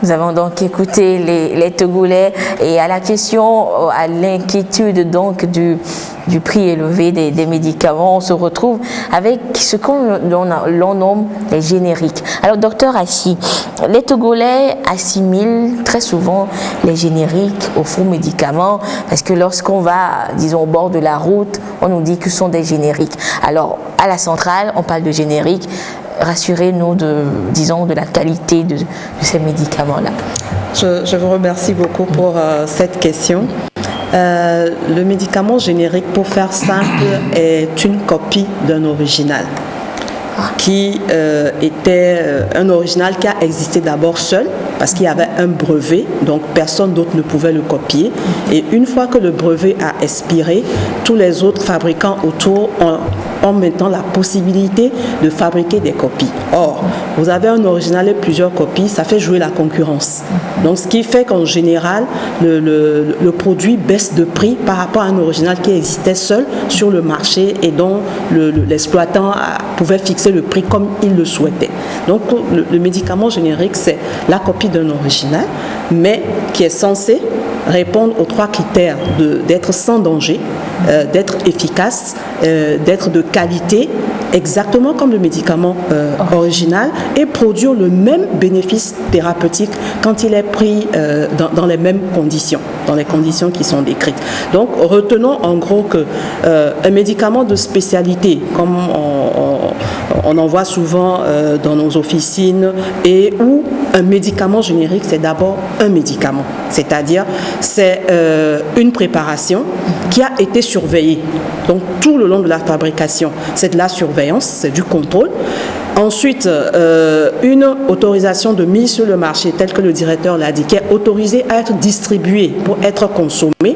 Nous avons donc écouté les Togolais et à la question, à l'inquiétude donc du prix élevé des médicaments, on se retrouve avec ce qu'on nomme les génériques. Alors docteur Assi, les Togolais assimilent très souvent les génériques aux faux médicaments parce que lorsqu'on va, disons, au bord de la route, on nous dit que ce sont des génériques. Alors à la centrale, on parle de génériques. Rassurez-nous de la qualité de ces médicaments-là. Je vous remercie beaucoup pour cette question. Le médicament générique, pour faire simple, est une copie d'un original qui était un original qui a existé d'abord seul parce qu'il y avait un brevet, donc personne d'autre ne pouvait le copier. Et une fois que le brevet a expiré, tous les autres fabricants autour ont maintenant la possibilité de fabriquer des copies. Or, vous avez un original et plusieurs copies, ça fait jouer la concurrence. Donc, ce qui fait qu'en général, le produit baisse de prix par rapport à un original qui existait seul sur le marché et dont l'exploitant pouvait fixer le prix comme il le souhaitait. Donc, le médicament générique, c'est la copie d'un original, mais qui est censé répondre aux 3 critères d'être sans danger, d'être efficace, d'être de qualité, exactement comme le médicament original, et produire le même bénéfice thérapeutique quand il est pris dans les mêmes conditions, dans les conditions qui sont décrites. Donc retenons en gros que un médicament de spécialité, comme on en voit souvent dans nos officines, et où un médicament générique, c'est d'abord un médicament, c'est-à-dire c'est une préparation qui a été surveillée. Donc tout le long de la fabrication, c'est de la surveillance, c'est du contrôle. Ensuite, une autorisation de mise sur le marché, telle que le directeur l'a dit, qui est autorisée à être distribuée pour être consommée,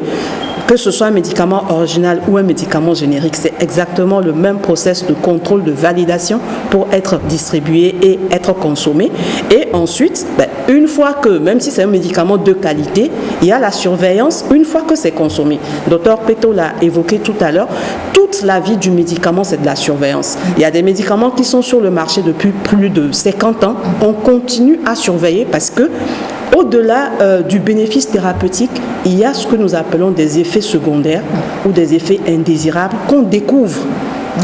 que ce soit un médicament original ou un médicament générique, c'est exactement le même process de contrôle, de validation pour être distribué et être consommé. Et ensuite, une fois que, même si c'est un médicament de qualité, il y a la surveillance une fois que c'est consommé. Dr Peto l'a évoqué tout à l'heure, toute la vie du médicament, c'est de la surveillance. Il y a des médicaments qui sont sur le marché depuis plus de 50 ans. On continue à surveiller parce que au-delà du bénéfice thérapeutique, il y a ce que nous appelons des effets secondaires ou des effets indésirables qu'on découvre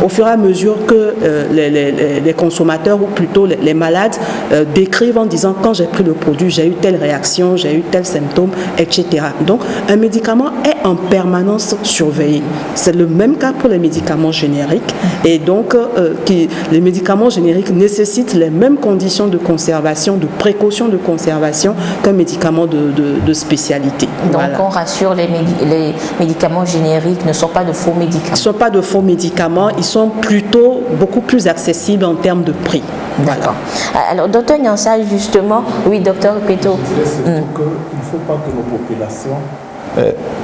au fur et à mesure que les consommateurs, ou plutôt les malades, décrivent en disant quand j'ai pris le produit, j'ai eu telle réaction, j'ai eu tel symptôme, etc. Donc un médicament est en permanence surveillé. C'est le même cas pour les médicaments génériques, et donc les médicaments génériques nécessitent les mêmes conditions de conservation, de précaution de conservation qu'un médicament de spécialité. Donc voilà. On rassure, les médicaments génériques ne sont pas de faux médicaments. Ils ne sont pas de faux médicaments, ils sont plutôt beaucoup plus accessibles en termes de prix. D'accord. Alors, docteur Nyansa, justement, oui, docteur Peto. Il ne faut pas que nos populations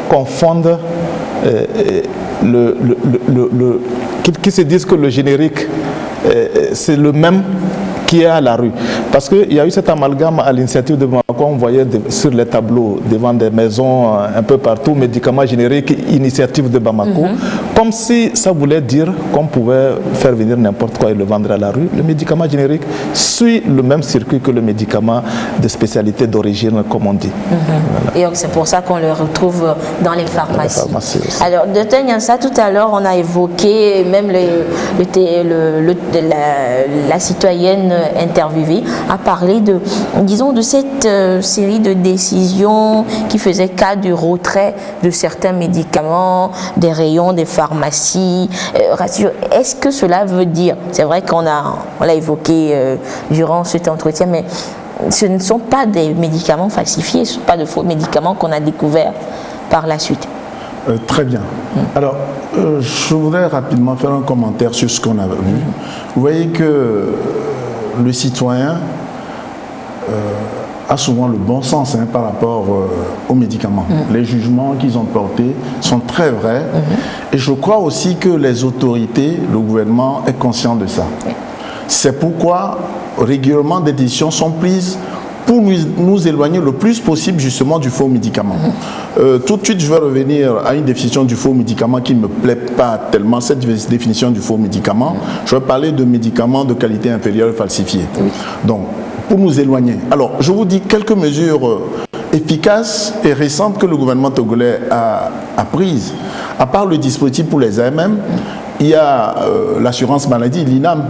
confondent qui se disent que le générique, c'est le même qui est à la rue. Parce qu'il y a eu cet amalgame à l'initiative de Bamako, on voyait sur les tableaux devant des maisons un peu partout, médicaments génériques, initiative de Bamako, comme si ça voulait dire qu'on pouvait faire venir n'importe quoi et le vendre à la rue. Le médicament générique suit le même circuit que le médicament de spécialité d'origine, comme on dit. Voilà. Et donc c'est pour ça qu'on le retrouve dans les pharmacies. Alors, docteur Nyansa, tout à l'heure, on a évoqué même la citoyenne interviewée a parlé de cette série de décisions qui faisaient cas du retrait de certains médicaments des rayons des pharmacies. Est-ce que cela veut dire, c'est vrai qu'on l'a évoqué durant cet entretien, mais ce ne sont pas des médicaments falsifiés, ce ne sont pas de faux médicaments qu'on a découverts par la suite. Très bien. Alors, je voudrais rapidement faire un commentaire sur ce qu'on a vu. Vous voyez que le citoyen a souvent le bon sens par rapport aux médicaments. Les jugements qu'ils ont portés sont très vrais. Et je crois aussi que les autorités, le gouvernement est conscient de ça. C'est pourquoi régulièrement des décisions sont prises pour nous éloigner le plus possible justement du faux médicament. Tout de suite, je vais revenir à une définition du faux médicament qui ne me plaît pas tellement, cette définition du faux médicament. Je vais parler de médicaments de qualité inférieure falsifiés. Donc, pour nous éloigner. Alors, je vous dis quelques mesures efficaces et récentes que le gouvernement togolais a prises. À part le dispositif pour les AMM, il y a l'assurance maladie, l'INAM.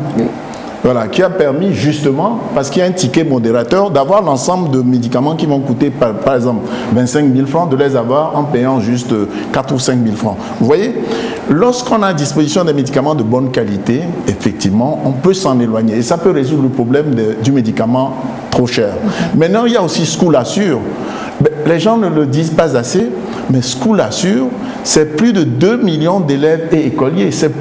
Voilà, qui a permis justement, parce qu'il y a un ticket modérateur, d'avoir l'ensemble de médicaments qui vont coûter par exemple 25 000 francs, de les avoir en payant juste 4 ou 5 000 francs. Vous voyez, lorsqu'on a à disposition des médicaments de bonne qualité, effectivement, on peut s'en éloigner. Et ça peut résoudre le problème du médicament trop cher. Maintenant, il y a aussi School Assure. Les gens ne le disent pas assez, mais School Assure, c'est plus de 2 millions d'élèves et écoliers. C'est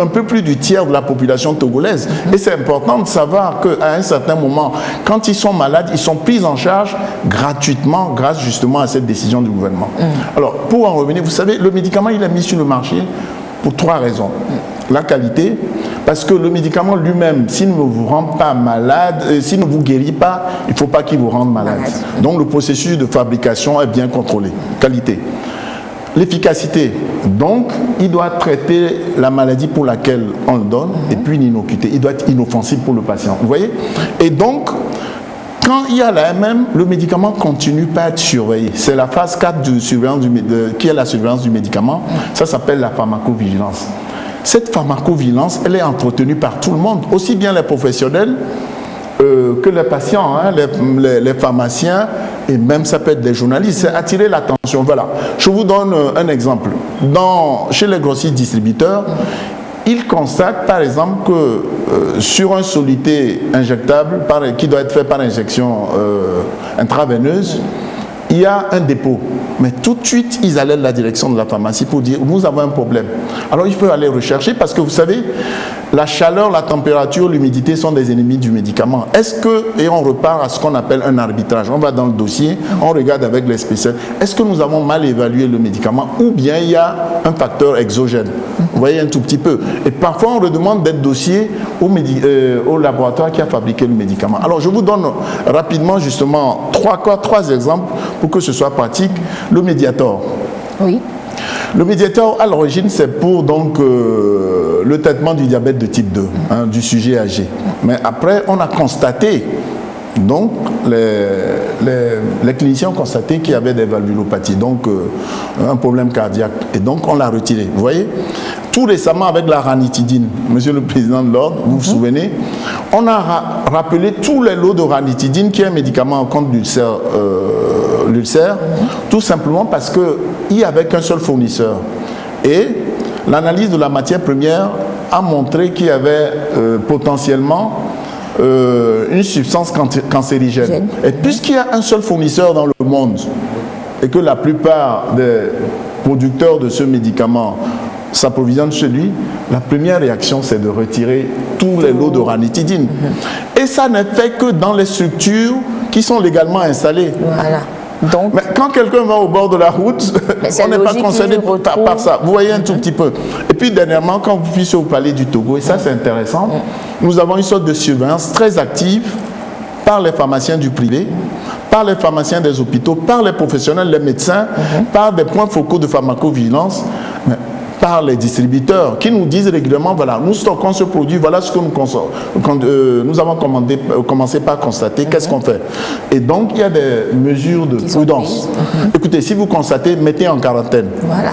un peu plus du tiers de la population togolaise. Et c'est important de savoir qu'à un certain moment, quand ils sont malades, ils sont pris en charge gratuitement grâce justement à cette décision du gouvernement. Alors, pour en revenir, vous savez, le médicament, il est mis sur le marché pour 3 raisons. La qualité, parce que le médicament lui-même, s'il ne vous rend pas malade, s'il ne vous guérit pas, il ne faut pas qu'il vous rende malade. Donc le processus de fabrication est bien contrôlé. Qualité. L'efficacité, donc il doit traiter la maladie pour laquelle on le donne, et puis l'innocuité, il doit être inoffensif pour le patient. Vous voyez? Et donc, Quand il y a la MM, le médicament continue pas à être surveillé. C'est la phase 4 qui est la surveillance du médicament. Ça s'appelle la pharmacovigilance. Cette pharmacovigilance, elle est entretenue par tout le monde, aussi bien les professionnels que les patients, hein, les pharmaciens, et même ça peut être des journalistes. C'est attirer l'attention. Voilà. Je vous donne un exemple. Chez les grossistes distributeurs, ils constatent par exemple que sur un soluté injectable qui doit être fait par injection intraveineuse, il y a un dépôt. Mais tout de suite, ils alertent la direction de la pharmacie pour dire nous avons un problème. Alors il faut aller rechercher parce que vous savez, la chaleur, la température, l'humidité sont des ennemis du médicament. Est-ce que, et on repart à ce qu'on appelle un arbitrage, on va dans le dossier, on regarde avec les spécialistes, est-ce que nous avons mal évalué le médicament ou bien il y a un facteur exogène? Vous voyez un tout petit peu. Et parfois on redemande d'être dossier au laboratoire qui a fabriqué le médicament. Alors je vous donne rapidement justement trois exemples pour que ce soit pratique. Le Mediator. Oui. Le Mediator, à l'origine, c'est pour donc le traitement du diabète de type 2, hein, du sujet âgé. Mais après, on a constaté, donc les cliniciens ont constaté qu'il y avait des valvulopathies, donc un problème cardiaque. Et donc, on l'a retiré. Vous voyez? Tout récemment, avec la ranitidine, Monsieur le Président de l'Ordre, vous vous souvenez, on a rappelé tous les lots de ranitidine, qui est un médicament contre l'ulcère, tout simplement parce qu'il n'y avait qu'un seul fournisseur. Et l'analyse de la matière première a montré qu'il y avait potentiellement une substance cancérigène. Et puisqu'il y a un seul fournisseur dans le monde, et que la plupart des producteurs de ce médicament s'approvisionnent chez lui, la première réaction c'est de retirer tous les lots de ranitidine. Et ça n'est fait que dans les structures qui sont légalement installées. Voilà. Donc, mais quand quelqu'un va au bord de la route, on n'est pas concerné par ça. Vous voyez un tout petit peu. Et puis dernièrement, quand vous puissiez vous parler du Togo, et ça c'est intéressant, nous avons une sorte de surveillance très active par les pharmaciens du privé, par les pharmaciens des hôpitaux, par les professionnels, les médecins, par des points focaux de pharmacovigilance, par les distributeurs qui nous disent régulièrement, voilà, nous stockons ce produit, voilà ce que nous avons commencé par constater, qu'est-ce qu'on fait? Et donc, il y a des mesures de prudence. Écoutez, si vous constatez, mettez en quarantaine. Voilà.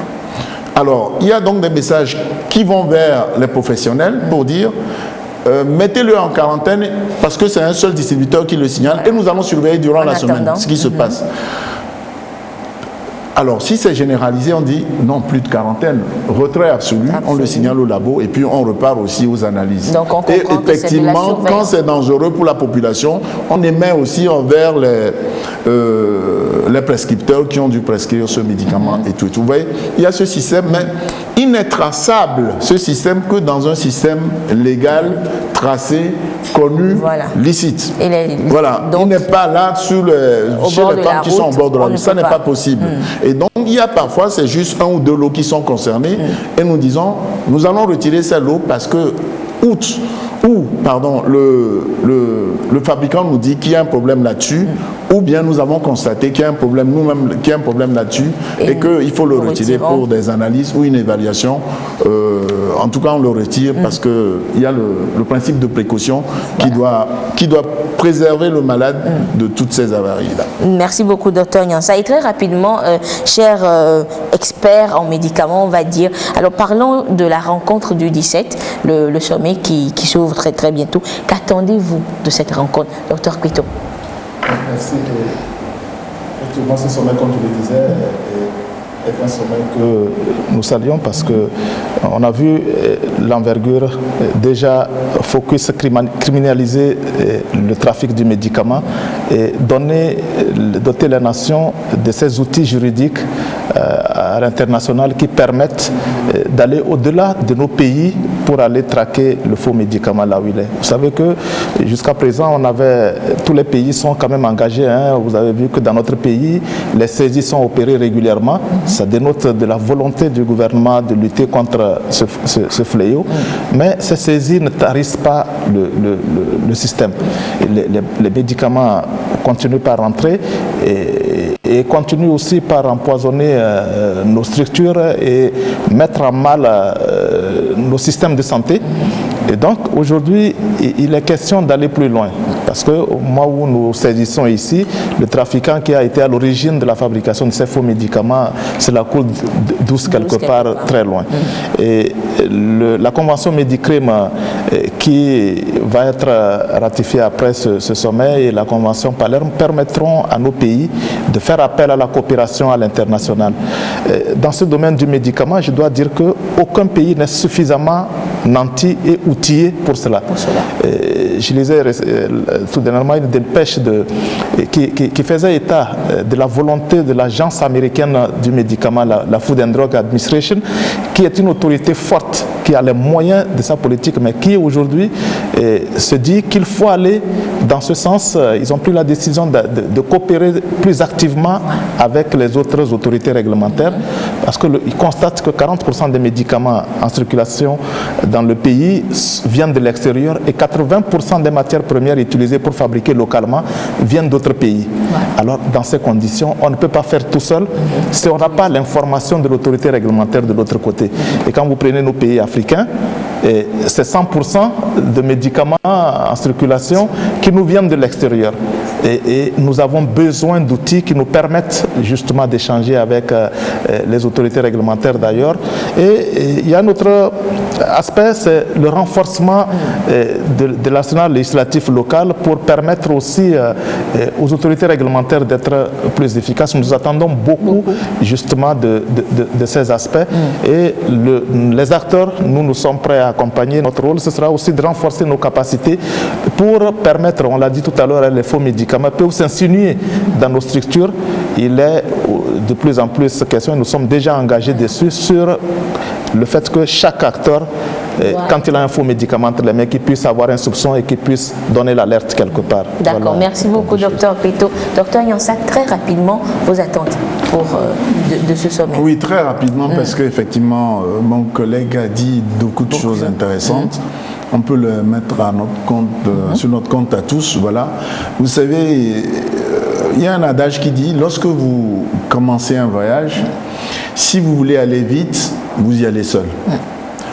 Alors, il y a donc des messages qui vont vers les professionnels pour dire, mettez-le en quarantaine parce que c'est un seul distributeur qui le signale et nous allons surveiller durant la semaine ce qui se passe. Alors, si c'est généralisé, on dit non, plus de quarantaine, retrait absolu, on le signale au labo et puis on repart aussi aux analyses. Donc on et effectivement, quand c'est dangereux pour la population, on émet aussi envers les prescripteurs qui ont dû prescrire ce médicament et tout. Vous voyez, il y a ce système, mais il n'est traçable, ce système, que dans un système légal, tracé, connu, licite. Voilà, donc, il n'est pas là chez les femmes qui sont au bord de la route. Ça n'est pas possible. Et donc, il y a parfois, c'est juste un ou deux lots qui sont concernés. Et nous disons, nous allons retirer ces lots parce que, le fabricant nous dit qu'il y a un problème là-dessus, ou bien nous avons constaté qu'il y a un problème nous-mêmes, qu'il y a un problème là-dessus, et qu'il faut le retirer pour des analyses ou une évaluation. En tout cas, on le retire parce qu'il y a le principe de précaution qui doit préserver le malade de toutes ces avaries-là. Merci beaucoup, Dr Nyansa. Et très rapidement, chers experts en médicaments, on va dire, alors parlons de la rencontre du 17, le sommet qui s'ouvre très très bientôt. Qu'attendez-vous de cette rencontre, Dr Quito? Merci. Effectivement, ce sommet, comme je le disais, est un sommet que nous saluons parce qu'on a vu l'envergure déjà focus criminaliser le trafic du médicament et doter les nations de ces outils juridiques à l'international qui permettent d'aller au-delà de nos pays pour aller traquer le faux médicament là où il est. Vous savez que jusqu'à présent, tous les pays sont quand même engagés. Hein. Vous avez vu que dans notre pays, les saisies sont opérées régulièrement. Ça dénote de la volonté du gouvernement de lutter contre ce fléau. Mais ces saisies ne tarissent pas le système. Les médicaments continuent par rentrer et continuent aussi par empoisonner nos structures et mettre en mal nos systèmes de santé. Et donc aujourd'hui, il est question d'aller plus loin. Parce que au moment où nous saisissons ici, le trafiquant qui a été à l'origine de la fabrication de ces faux médicaments, c'est la cour douce quelque part très loin. Et la convention Médicrème qui va être ratifiée après ce sommet et la convention Palerme permettront à nos pays de faire appel à la coopération à l'international. Dans ce domaine du médicament, je dois dire qu'aucun pays n'est suffisamment nanti et outillé pour cela. Je lisais tout dernièrement une dépêche qui faisait état de la volonté de l'agence américaine du médicament, la Food and Drug Administration, qui est une autorité forte, qui a les moyens de sa politique, mais qui aujourd'hui se dit qu'il faut aller dans ce sens. Ils ont pris la décision de coopérer plus activement avec les autres autorités réglementaires, parce qu'ils constatent que 40% des médicaments en circulation dans le pays viennent de l'extérieur et 80% des matières premières utilisées pour fabriquer localement viennent d'autres pays. Alors, dans ces conditions, on ne peut pas faire tout seul si on n'a pas l'information de l'autorité réglementaire de l'autre côté. Et quand vous prenez nos pays africains, c'est 100% de médicaments en circulation qui nous viennent de l'extérieur. Et nous avons besoin d'outils qui nous permettent justement d'échanger avec les autorités réglementaires d'ailleurs. Et il y a un autre aspect, c'est le renforcement de l'arsenal législatif local pour permettre aussi aux autorités réglementaires d'être plus efficaces. Nous attendons beaucoup justement de ces aspects. Et les acteurs, nous sommes prêts à accompagner. Notre rôle, ce sera aussi de renforcer nos capacités pour permettre, on l'a dit tout à l'heure, les faux médicaments peuvent s'insinuer dans nos structures. Il est de plus en plus question, et nous sommes déjà engagés dessus, sur le fait que chaque acteur, quand il a un faux médicament entre les mains, qu'il puisse avoir un soupçon et qu'il puisse donner l'alerte quelque part. D'accord, voilà. Merci beaucoup, Dr Peto. Dr Nyonsa, très rapidement, vos attentes de ce sommet. Oui, très rapidement, parce qu'effectivement, mon collègue a dit beaucoup de choses intéressantes. On peut le mettre à notre compte, sur notre compte à tous. Voilà. Vous savez, il y a un adage qui dit, lorsque vous commencez un voyage, si vous voulez aller vite, vous y allez seul.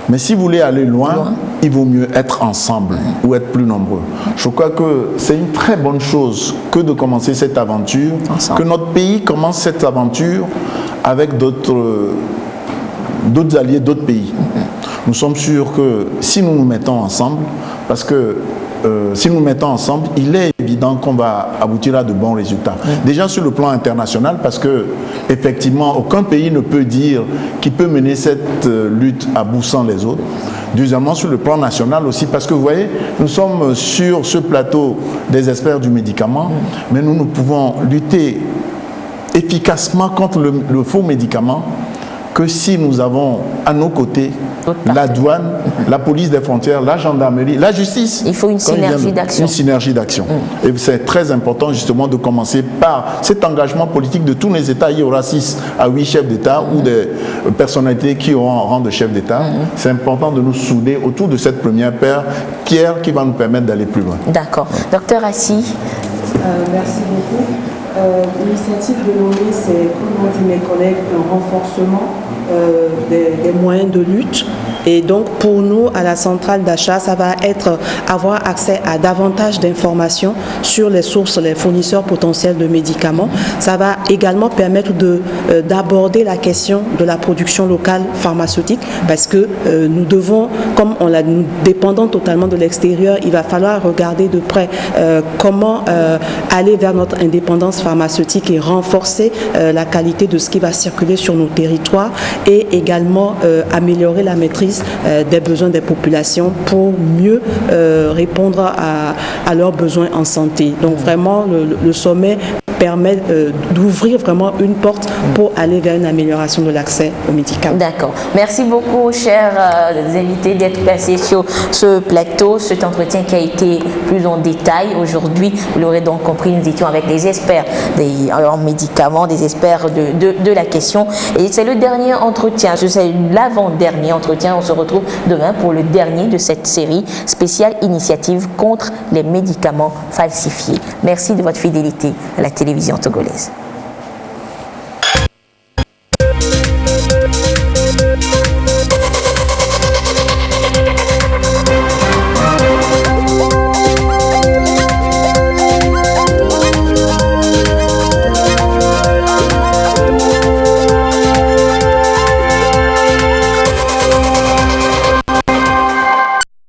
Mais si vous voulez aller loin, il vaut mieux être ensemble ou être plus nombreux. Je crois que c'est une très bonne chose que de commencer cette aventure, que notre pays commence cette aventure avec d'autres alliés, d'autres pays. Nous sommes sûrs que si nous nous mettons ensemble, parce que si nous nous mettons ensemble, il est évident qu'on va aboutir à de bons résultats. Déjà sur le plan international, parce que effectivement, aucun pays ne peut dire qu'il peut mener cette lutte à bout sans les autres. Deuxièmement, sur le plan national aussi, parce que vous voyez, nous sommes sur ce plateau des experts du médicament, mais nous pouvons lutter efficacement contre le faux médicament que si nous avons à nos côtés la douane, la police des frontières, la gendarmerie, la justice. Il faut une synergie d'action. Une synergie d'action. Et c'est très important justement de commencer par cet engagement politique de tous les États. Il y aura 6 à 8 chefs d'État ou des personnalités qui auront un rang de chef d'État. C'est important de nous souder autour de cette première pierre qui va nous permettre d'aller plus loin. D'accord. Docteur Assi. Merci beaucoup. L'initiative de l'ONU, c'est, comme l'ont dit mes collègues, un renforcement des moyens de lutte. Et donc, pour nous, à la centrale d'achat, ça va être avoir accès à davantage d'informations sur les sources, les fournisseurs potentiels de médicaments. Ça va également permettre d'aborder la question de la production locale pharmaceutique, parce que nous devons, comme nous dépendons totalement de l'extérieur, il va falloir regarder de près comment aller vers notre indépendance pharmaceutique et renforcer la qualité de ce qui va circuler sur nos territoires et également améliorer la maîtrise des besoins des populations pour mieux répondre à leurs besoins en santé. Donc vraiment, le sommet permet d'ouvrir vraiment une porte pour aller vers une amélioration de l'accès aux médicaments. D'accord. Merci beaucoup, chers invités, d'être passés sur ce plateau, cet entretien qui a été plus en détail aujourd'hui. Vous l'aurez donc compris, nous étions avec des experts en médicaments, des experts de la question. Et c'est le dernier entretien, c'est l'avant-dernier entretien. On se retrouve demain pour le dernier de cette série spéciale initiative contre les médicaments falsifiés. Merci de votre fidélité à la télévision togolaise.